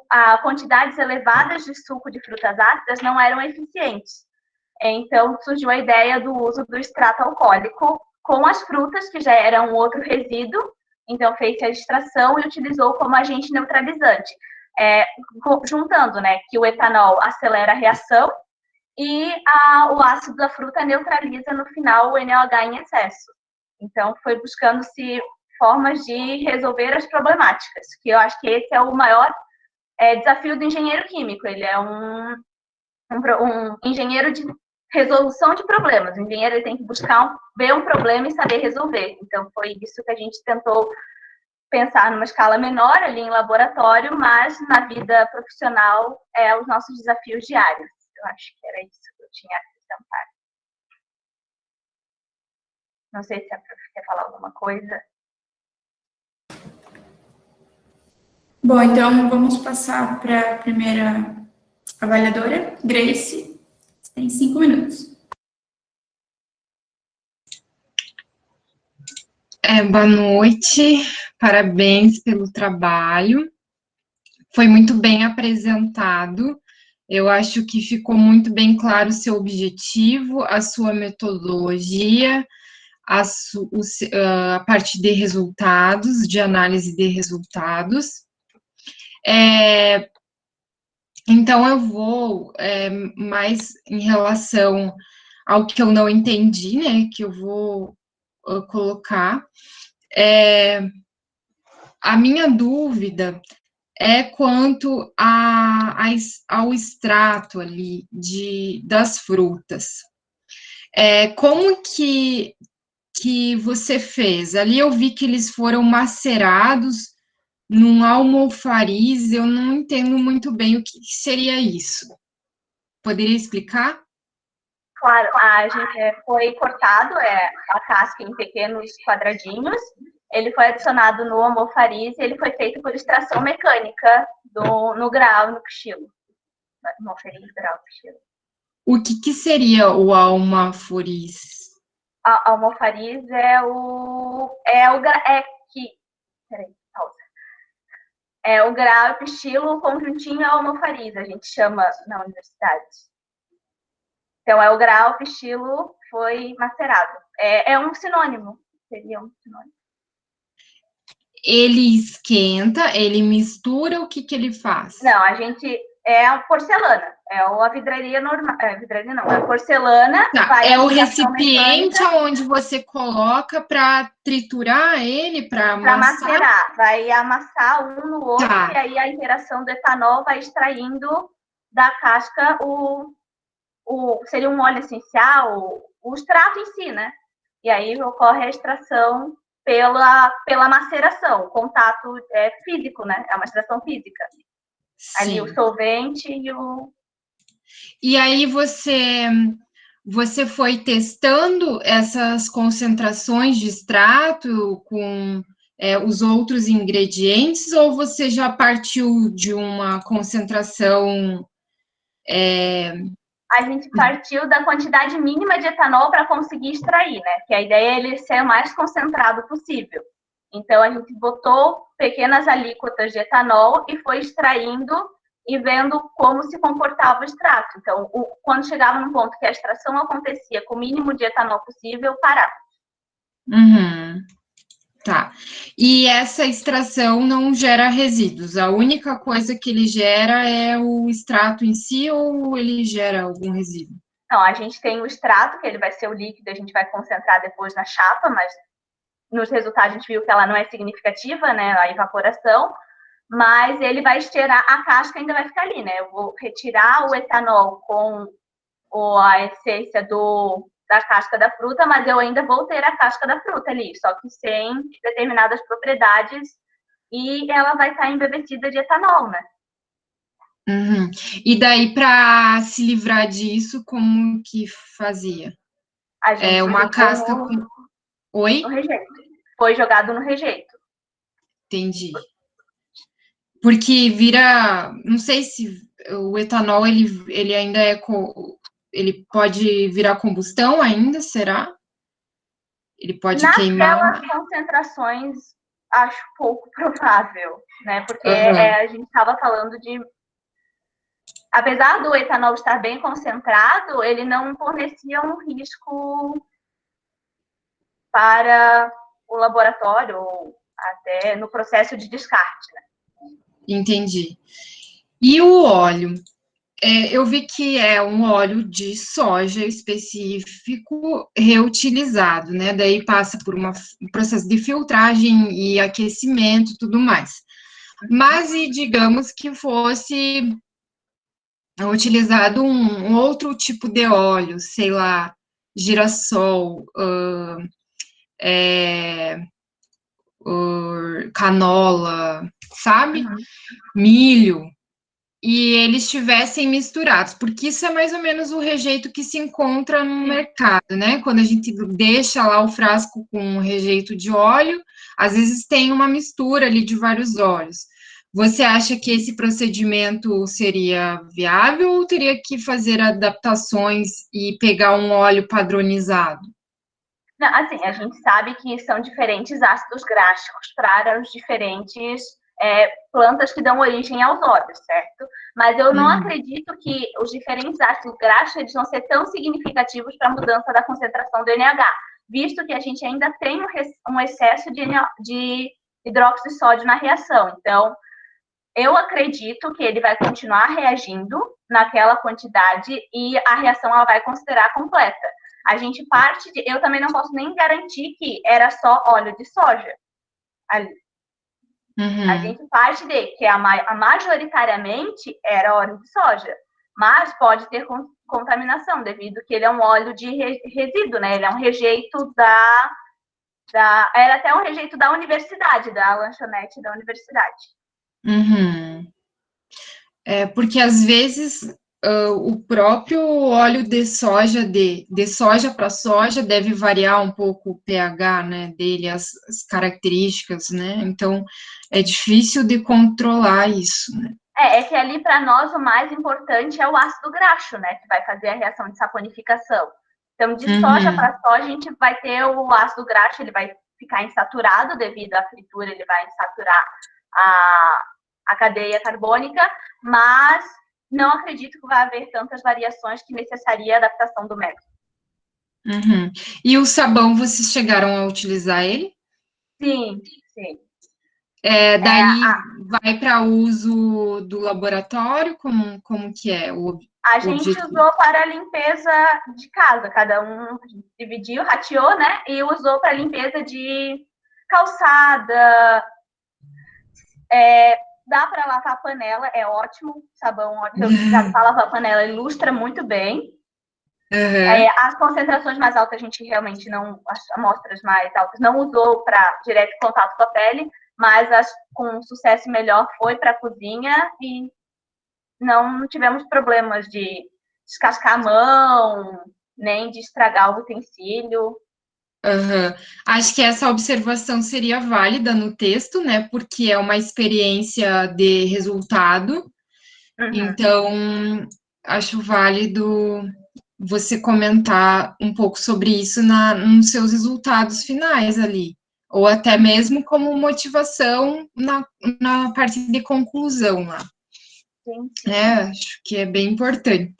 quantidades elevadas de suco de frutas ácidas não eram eficientes. Então, surgiu a ideia do uso do extrato alcoólico com as frutas, que já eram outro resíduo. Então, fez a extração e utilizou como agente neutralizante. Juntando, né, que o etanol acelera a reação e o ácido da fruta neutraliza no final o NaOH em excesso. Então, foi buscando-se formas de resolver as problemáticas, que eu acho que esse é o maior desafio do engenheiro químico. Ele é um engenheiro de resolução de problemas. O engenheiro ele tem que ver um problema e saber resolver. Então, foi isso que a gente tentou pensar numa escala menor ali em laboratório, mas na vida profissional os nossos desafios diários. Eu acho que era isso que eu tinha a acrescentar. Não sei se a prof quer falar alguma coisa. Bom, então vamos passar para a primeira avaliadora, Grace. Você tem 5 minutos. Boa noite, parabéns pelo trabalho. Foi muito bem apresentado. Eu acho que ficou muito bem claro o seu objetivo, a sua metodologia, a parte de resultados, de análise de resultados. Então, eu vou mais em relação ao que eu não entendi, né, que eu vou colocar. A minha dúvida é quanto ao extrato ali das frutas. Como que você fez? Ali eu vi que eles foram macerados num almofariz, eu não entendo muito bem o que seria isso. Poderia explicar? Claro, a gente foi cortado a casca em pequenos quadradinhos, ele foi adicionado no almofariz e ele foi feito por extração mecânica no grau, no pichilo. Almofariz, grau, pichilo. O que seria o almofariz? Almofariz é o grau, pichilo, o conjuntinho é almofariz, a gente chama na universidade. Então, o grau, pichilo, foi macerado. É um sinônimo, seria um sinônimo. Ele esquenta, ele mistura, o que ele faz? Não, é a porcelana, a vidraria normal, vidraria não, a porcelana. Tá, é o recipiente onde você coloca para triturar ele, para macerar, vai amassar um no outro, tá. E aí a interação do etanol vai extraindo da casca seria um óleo essencial, o extrato em si, né? E aí ocorre a extração pela maceração, o contato físico, né? É uma extração física. Sim. Ali o solvente e o... E aí você foi testando essas concentrações de extrato com os outros ingredientes, ou você já partiu de uma concentração... A gente partiu da quantidade mínima de etanol para conseguir extrair, né? Que a ideia é ele ser o mais concentrado possível. Então, a gente botou pequenas alíquotas de etanol e foi extraindo e vendo como se comportava o extrato. Então, quando chegava num ponto que a extração acontecia com o mínimo de etanol possível, parava. Uhum. Tá. E essa extração não gera resíduos? A única coisa que ele gera é o extrato em si, ou ele gera algum resíduo? Não, a gente tem o extrato, que ele vai ser o líquido, a gente vai concentrar depois na chapa, mas nos resultados a gente viu que ela não é significativa, né, a evaporação, mas ele vai estirar, a casca ainda vai ficar ali, né? Eu vou retirar o etanol com a essência da casca da fruta, mas eu ainda vou ter a casca da fruta ali, só que sem determinadas propriedades, e ela vai estar embebedida de etanol, né? Uhum. E daí, para se livrar disso, como que fazia? A gente uma casca com... Oi? No rejeito. Foi jogado no rejeito. Entendi. Porque vira... Não sei se o etanol, ele ainda ele pode virar combustão ainda, será? Ele pode queimar? Naquelas concentrações, acho pouco provável, né? Porque a gente estava falando de... Apesar do etanol estar bem concentrado, ele não fornecia um risco para o laboratório ou até no processo de descarte, né? Entendi. E o óleo? Eu vi que é um óleo de soja específico reutilizado, né? Daí passa por um processo de filtragem e aquecimento e tudo mais. Mas, e digamos que fosse utilizado um outro tipo de óleo, sei lá, girassol, canola, sabe? Milho. E eles estivessem misturados, porque isso é mais ou menos o rejeito que se encontra no mercado, né? Quando a gente deixa lá o frasco com rejeito de óleo, às vezes tem uma mistura ali de vários óleos. Você acha que esse procedimento seria viável ou teria que fazer adaptações e pegar um óleo padronizado? Não, assim, a gente sabe que são diferentes ácidos gráficos para os diferentes plantas que dão origem aos óleos, certo? Mas eu não acredito que os diferentes ácidos gráficos eles vão ser tão significativos para a mudança da concentração do NH, visto que a gente ainda tem um excesso de hidróxido de sódio na reação. Então, eu acredito que ele vai continuar reagindo naquela quantidade e a reação ela vai considerar completa. A gente parte de... Eu também não posso nem garantir que era só óleo de soja ali. A gente parte de que majoritariamente era óleo de soja, mas pode ter contaminação, devido que ele é um óleo de resíduo, né? Ele é um rejeito era até um rejeito da universidade, da lanchonete da universidade. Porque às vezes o próprio óleo de soja, de soja para soja, deve variar um pouco o pH, né, dele, as características, né? Então é difícil de controlar isso, né? É que ali para nós o mais importante é o ácido graxo, né, que vai fazer a reação de saponificação. Então, de soja para soja, a gente vai ter o ácido graxo, ele vai ficar insaturado devido à fritura, ele vai insaturar a cadeia carbônica, mas não acredito que vai haver tantas variações que necessaria a adaptação do método. E o sabão, vocês chegaram a utilizar ele? Sim, sim. Daí vai para uso do laboratório? Como que é o A gente usou para a limpeza de casa, cada um dividiu, rateou, né? E usou para limpeza de calçada. Dá para lavar a panela, é ótimo. Sabão utilizado para lavar a panela ilustra muito bem. As concentrações mais altas a gente realmente não, as amostras mais altas não usou para direto contato com a pele, mas com sucesso melhor foi para a cozinha e não tivemos problemas de descascar a mão, nem de estragar o utensílio. Acho que essa observação seria válida no texto, né? Porque é uma experiência de resultado. Então, acho válido você comentar um pouco sobre isso nos seus resultados finais ali. Ou até mesmo como motivação na parte de conclusão lá. Acho que é bem importante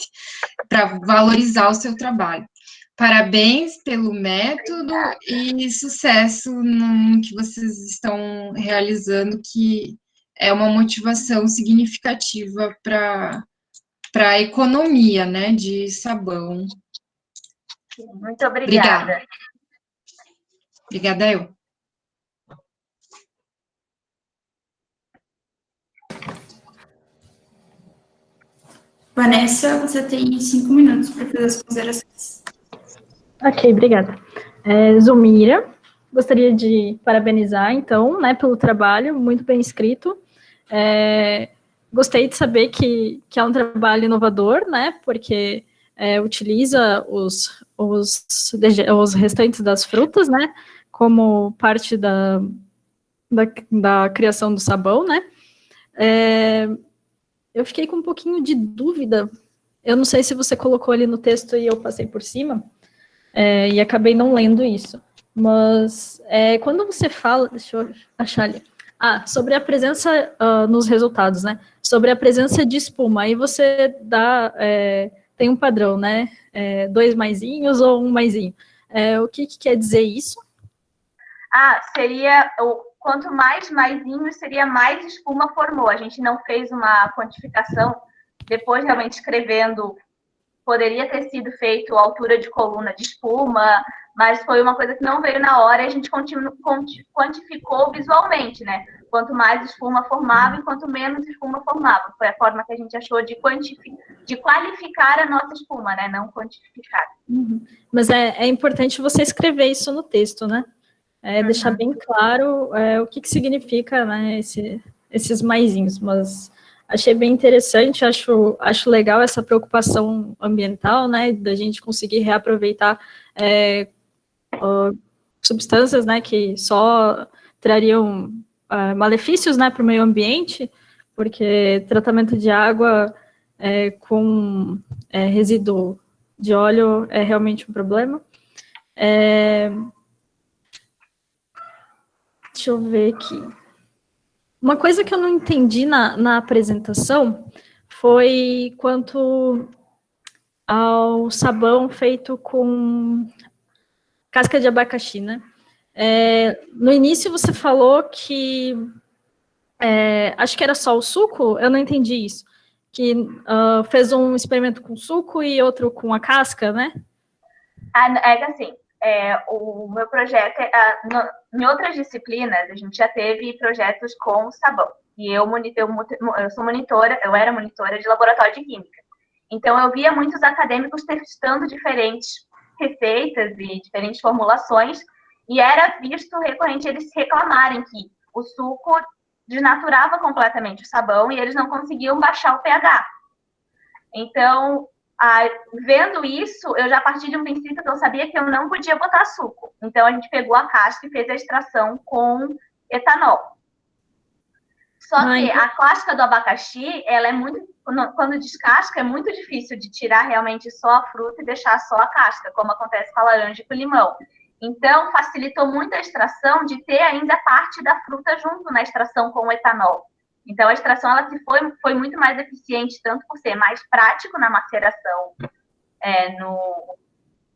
para valorizar o seu trabalho. Parabéns pelo método e sucesso no que vocês estão realizando, que é uma motivação significativa para a economia, né, de sabão. Muito obrigada. Obrigada eu. Vanessa, você tem 5 minutos para fazer as considerações. Ok, obrigada. Zulmira, gostaria de parabenizar, então, né, pelo trabalho, muito bem escrito. Gostei de saber que é um trabalho inovador, né, porque utiliza os restantes das frutas, né, como parte da criação do sabão, né. Eu fiquei com um pouquinho de dúvida, eu não sei se você colocou ali no texto e eu passei por cima, e acabei não lendo isso, mas quando você fala, deixa eu achar ali, sobre a presença nos resultados, né, sobre a presença de espuma, aí você tem um padrão, né, 2 maisinhos ou 1 maisinho, o que quer dizer isso? Seria, quanto mais maisinho, seria mais espuma formou. A gente não fez uma quantificação, depois realmente escrevendo, poderia ter sido feito a altura de coluna de espuma, mas foi uma coisa que não veio na hora e a gente quantificou visualmente, né? Quanto mais espuma formava e quanto menos espuma formava. Foi a forma que a gente achou de qualificar a nossa espuma, né? Não quantificar. Mas é importante você escrever isso no texto, né? Deixar bem claro o que significa, né, esses maisinhos, mas achei bem interessante, acho legal essa preocupação ambiental, né, da gente conseguir reaproveitar substâncias, né, que só trariam malefícios, né, para o meio ambiente, porque tratamento de água com resíduo de óleo é realmente um problema. Deixa eu ver aqui. Uma coisa que eu não entendi na apresentação foi quanto ao sabão feito com casca de abacaxi, né? No início você falou que acho que era só o suco, eu não entendi isso. Que fez um experimento com suco e outro com a casca, né? Assim, o meu projeto, em outras disciplinas, a gente já teve projetos com sabão. E eu sou monitora, eu era monitora de laboratório de química. Então, eu via muitos acadêmicos testando diferentes receitas e diferentes formulações, e era visto recorrente eles reclamarem que o suco desnaturava completamente o sabão e eles não conseguiam baixar o pH. Então, vendo isso, eu já parti de um princípio que eu sabia que eu não podia botar suco. Então, a gente pegou a casca e fez a extração com etanol. Só que a casca do abacaxi, ela é muito... Quando descasca, é muito difícil de tirar realmente só a fruta e deixar só a casca, como acontece com a laranja e com o limão. Então, facilitou muito a extração de ter ainda parte da fruta junto na extração com o etanol. Então, a extração ela foi muito mais eficiente, tanto por ser mais prático na maceração,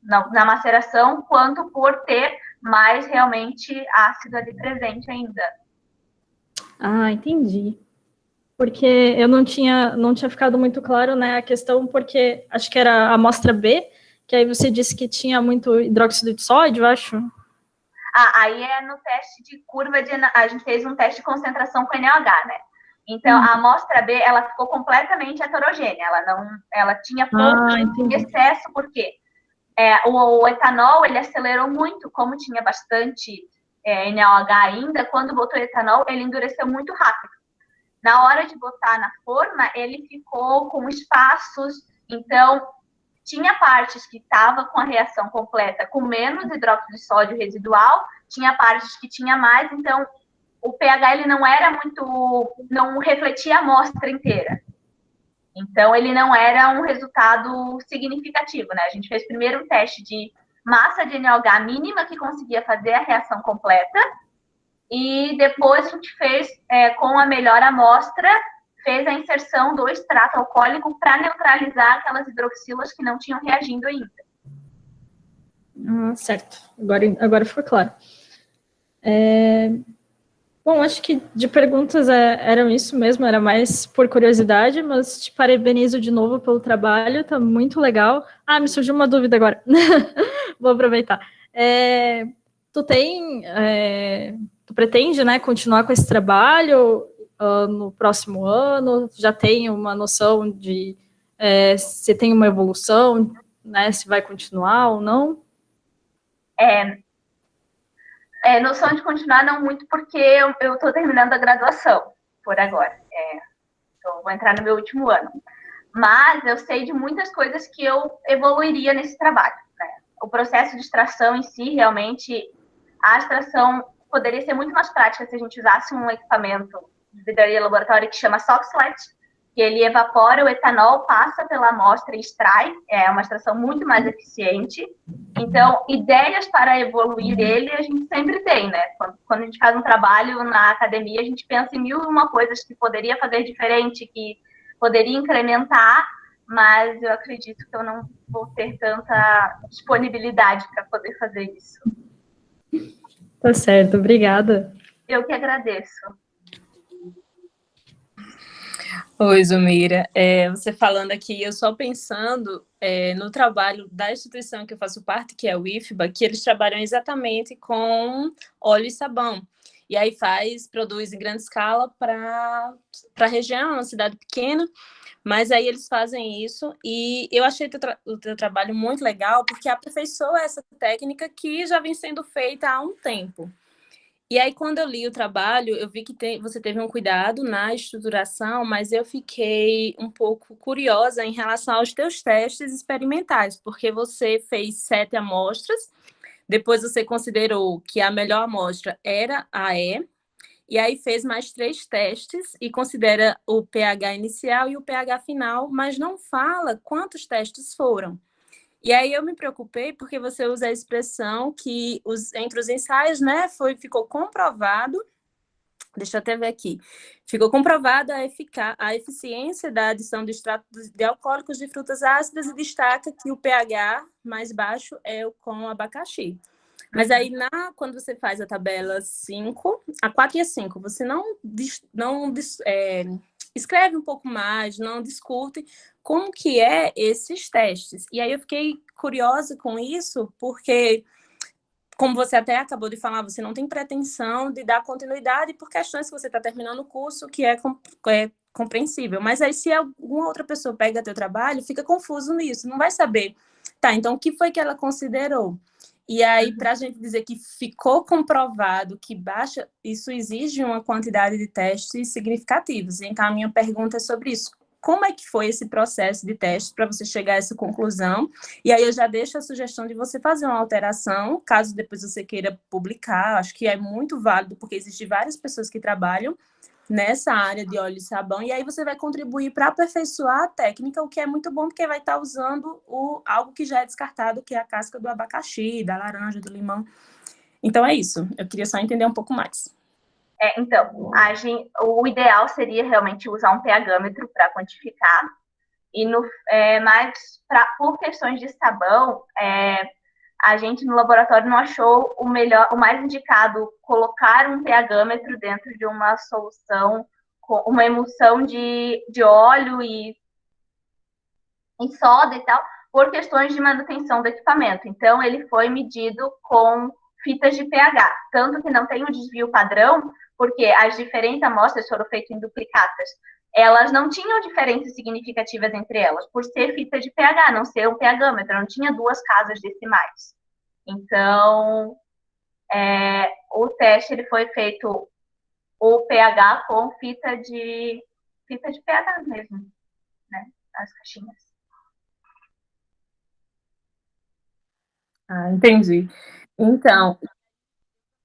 na maceração, quanto por ter mais realmente ácido ali presente ainda. Entendi. Porque eu não tinha ficado muito claro, né, a questão, porque acho que era a amostra B, que aí você disse que tinha muito hidróxido de sódio, eu acho. Aí é no teste de curva a gente fez um teste de concentração com NaOH, né? Então, a amostra B, ela ficou completamente heterogênea, ela tinha pouco excesso, porque o etanol, ele acelerou muito, como tinha bastante NaOH ainda, quando botou etanol, ele endureceu muito rápido. Na hora de botar na forma, ele ficou com espaços, então, tinha partes que estava com a reação completa com menos hidróxido de sódio residual, tinha partes que tinha mais, então o pH ele não refletia a amostra inteira. Então ele não era um resultado significativo, né? A gente fez primeiro um teste de massa de NaOH mínima que conseguia fazer a reação completa, e depois a gente fez com a melhor amostra, fez a inserção do extrato alcoólico para neutralizar aquelas hidroxilas que não tinham reagindo ainda. Certo. Agora ficou claro. Bom, acho que de perguntas eram isso mesmo, era mais por curiosidade, mas te parabenizo de novo pelo trabalho, tá muito legal. Me surgiu uma dúvida agora. Vou aproveitar. Tu pretende, né, continuar com esse trabalho no próximo ano? Já tem uma noção de se tem uma evolução, né, se vai continuar ou não? Noção de continuar não muito, porque eu estou terminando a graduação, por agora. Vou entrar no meu último ano. Mas eu sei de muitas coisas que eu evoluiria nesse trabalho, né? O processo de extração em si, realmente, a extração poderia ser muito mais prática se a gente usasse um equipamento de vidraria laboratório que chama Soxhlet, que ele evapora o etanol, passa pela amostra e extrai, é uma extração muito mais eficiente. Então, ideias para evoluir ele a gente sempre tem, né? Quando a gente faz um trabalho na academia, a gente pensa em 1001 coisas que poderia fazer diferente, que poderia incrementar, mas eu acredito que eu não vou ter tanta disponibilidade para poder fazer isso. Tá certo, obrigada. Eu que agradeço. Oi, Zumira. Você falando aqui, eu só pensando no trabalho da instituição que eu faço parte, que é o IFBA, que eles trabalham exatamente com óleo e sabão. E aí produz em grande escala para a região, uma cidade pequena, mas aí eles fazem isso, e eu achei o teu trabalho muito legal, porque aperfeiçoa essa técnica que já vem sendo feita há um tempo. E aí, quando eu li o trabalho, eu vi que você teve um cuidado na estruturação, mas eu fiquei um pouco curiosa em relação aos teus testes experimentais, porque você fez 7 amostras, depois você considerou que a melhor amostra era a E, e aí fez mais 3 testes e considera o pH inicial e o pH final, mas não fala quantos testes foram. E aí eu me preocupei porque você usa a expressão que entre os ensaios, né, ficou comprovado, deixa eu até ver aqui, ficou comprovada a eficiência da adição de extratos de alcoólicos de frutas ácidas e destaca que o pH mais baixo é o com abacaxi. Mas aí, quando você faz a tabela 5, a 4 e a 5, você escreve um pouco mais, não discute como que é esses testes. E aí eu fiquei curiosa com isso, porque, como você até acabou de falar, você não tem pretensão de dar continuidade por questões que você está terminando o curso, que é compreensível. Mas aí, se alguma outra pessoa pega teu trabalho, fica confuso nisso, não vai saber. Tá, então o que foi que ela considerou? E aí, para a gente dizer que ficou comprovado que baixa, isso exige uma quantidade de testes significativos. Então, a minha pergunta é sobre isso. Como é que foi esse processo de teste para você chegar a essa conclusão? E aí eu já deixo a sugestão de você fazer uma alteração, caso depois você queira publicar. Acho que é muito válido, porque existem várias pessoas que trabalham nessa área de óleo e sabão, e aí você vai contribuir para aperfeiçoar a técnica, o que é muito bom, porque vai estar usando algo que já é descartado, que é a casca do abacaxi, da laranja, do limão. Então é isso, eu queria só entender um pouco mais. Então, o ideal seria realmente usar um pHmetro para quantificar, mas por questões de sabão, a gente no laboratório não achou o mais indicado colocar um pHmetro dentro de uma solução, com uma emulsão de óleo e soda e tal, por questões de manutenção do equipamento. Então, ele foi medido com fitas de pH, tanto que não tem o desvio padrão, porque as diferentes amostras foram feitas em duplicatas. Elas não tinham diferenças significativas entre elas, por ser fita de pH, não ser um pHmetro, não tinha 2 casas decimais. Então, o teste ele foi feito o pH com fita de pH mesmo, né? As caixinhas. Entendi. Então,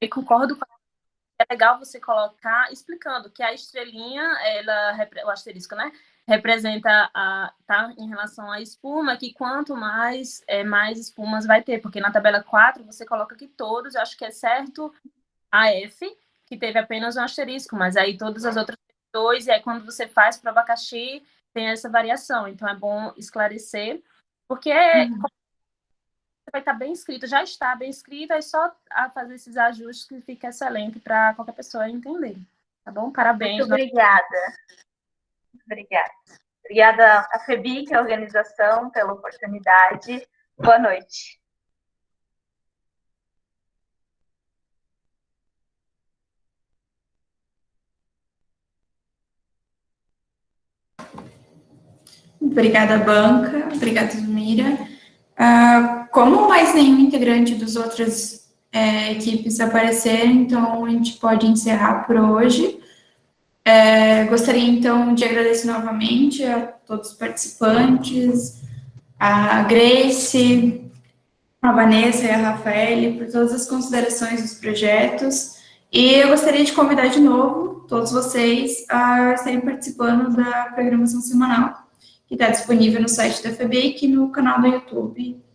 eu concordo com é legal você colocar, explicando que a estrelinha, o asterisco, né, representa tá em relação à espuma, que quanto mais espumas vai ter, porque na tabela 4 você coloca que todos, eu acho que é certo a F, que teve apenas um asterisco, mas aí todas as outras 2, e aí quando você faz para o abacaxi, tem essa variação, então é bom esclarecer, porque vai estar bem escrito, já está bem escrito, é só fazer esses ajustes que fica excelente para qualquer pessoa entender. Tá bom? Parabéns. Muito obrigada. Obrigada à FEBIC, a organização, pela oportunidade. Boa noite. Obrigada, banca. Obrigada, Zulmira. Como mais nenhum integrante das outras equipes aparecer, então a gente pode encerrar por hoje. Gostaria, então, de agradecer novamente a todos os participantes, a Grace, a Vanessa e a Rafaele, por todas as considerações dos projetos. E eu gostaria de convidar de novo todos vocês a estarem participando da programação semanal, que está disponível no site da FEBIC e no canal do YouTube.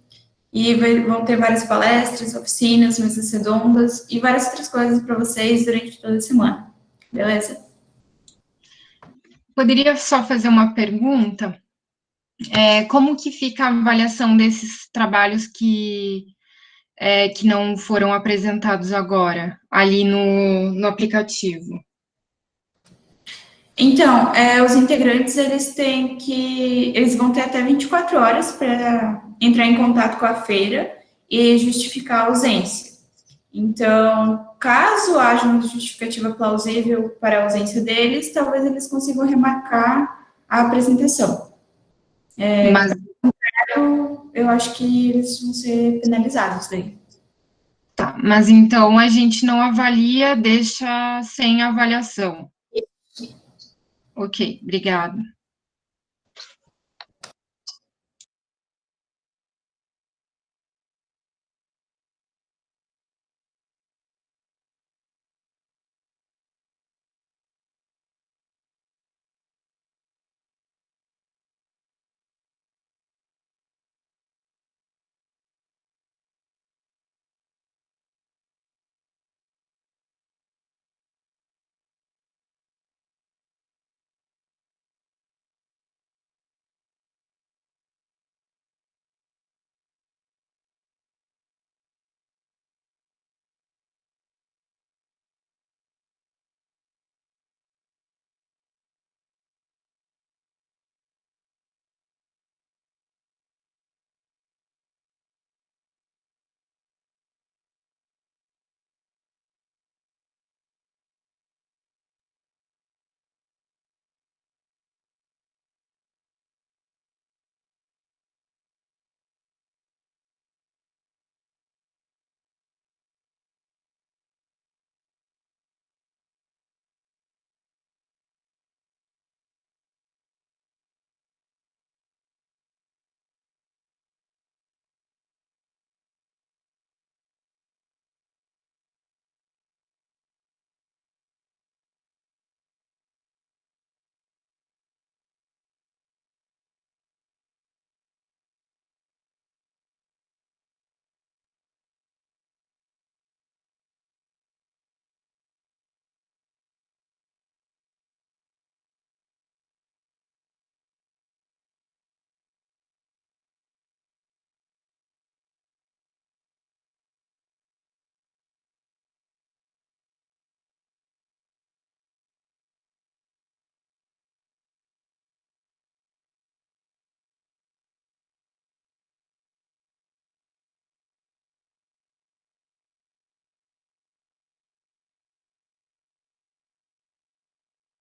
E vão ter várias palestras, oficinas, mesas redondas e várias outras coisas para vocês durante toda a semana. Beleza? Poderia só fazer uma pergunta? Como que fica a avaliação desses trabalhos que não foram apresentados agora, ali no aplicativo? Então, os integrantes, eles vão ter até 24 horas para entrar em contato com a feira e justificar a ausência. Então, caso haja uma justificativa plausível para a ausência deles, talvez eles consigam remarcar a apresentação. Mas eu acho que eles vão ser penalizados daí. Tá, mas então a gente não avalia, deixa sem avaliação. Ok, obrigada.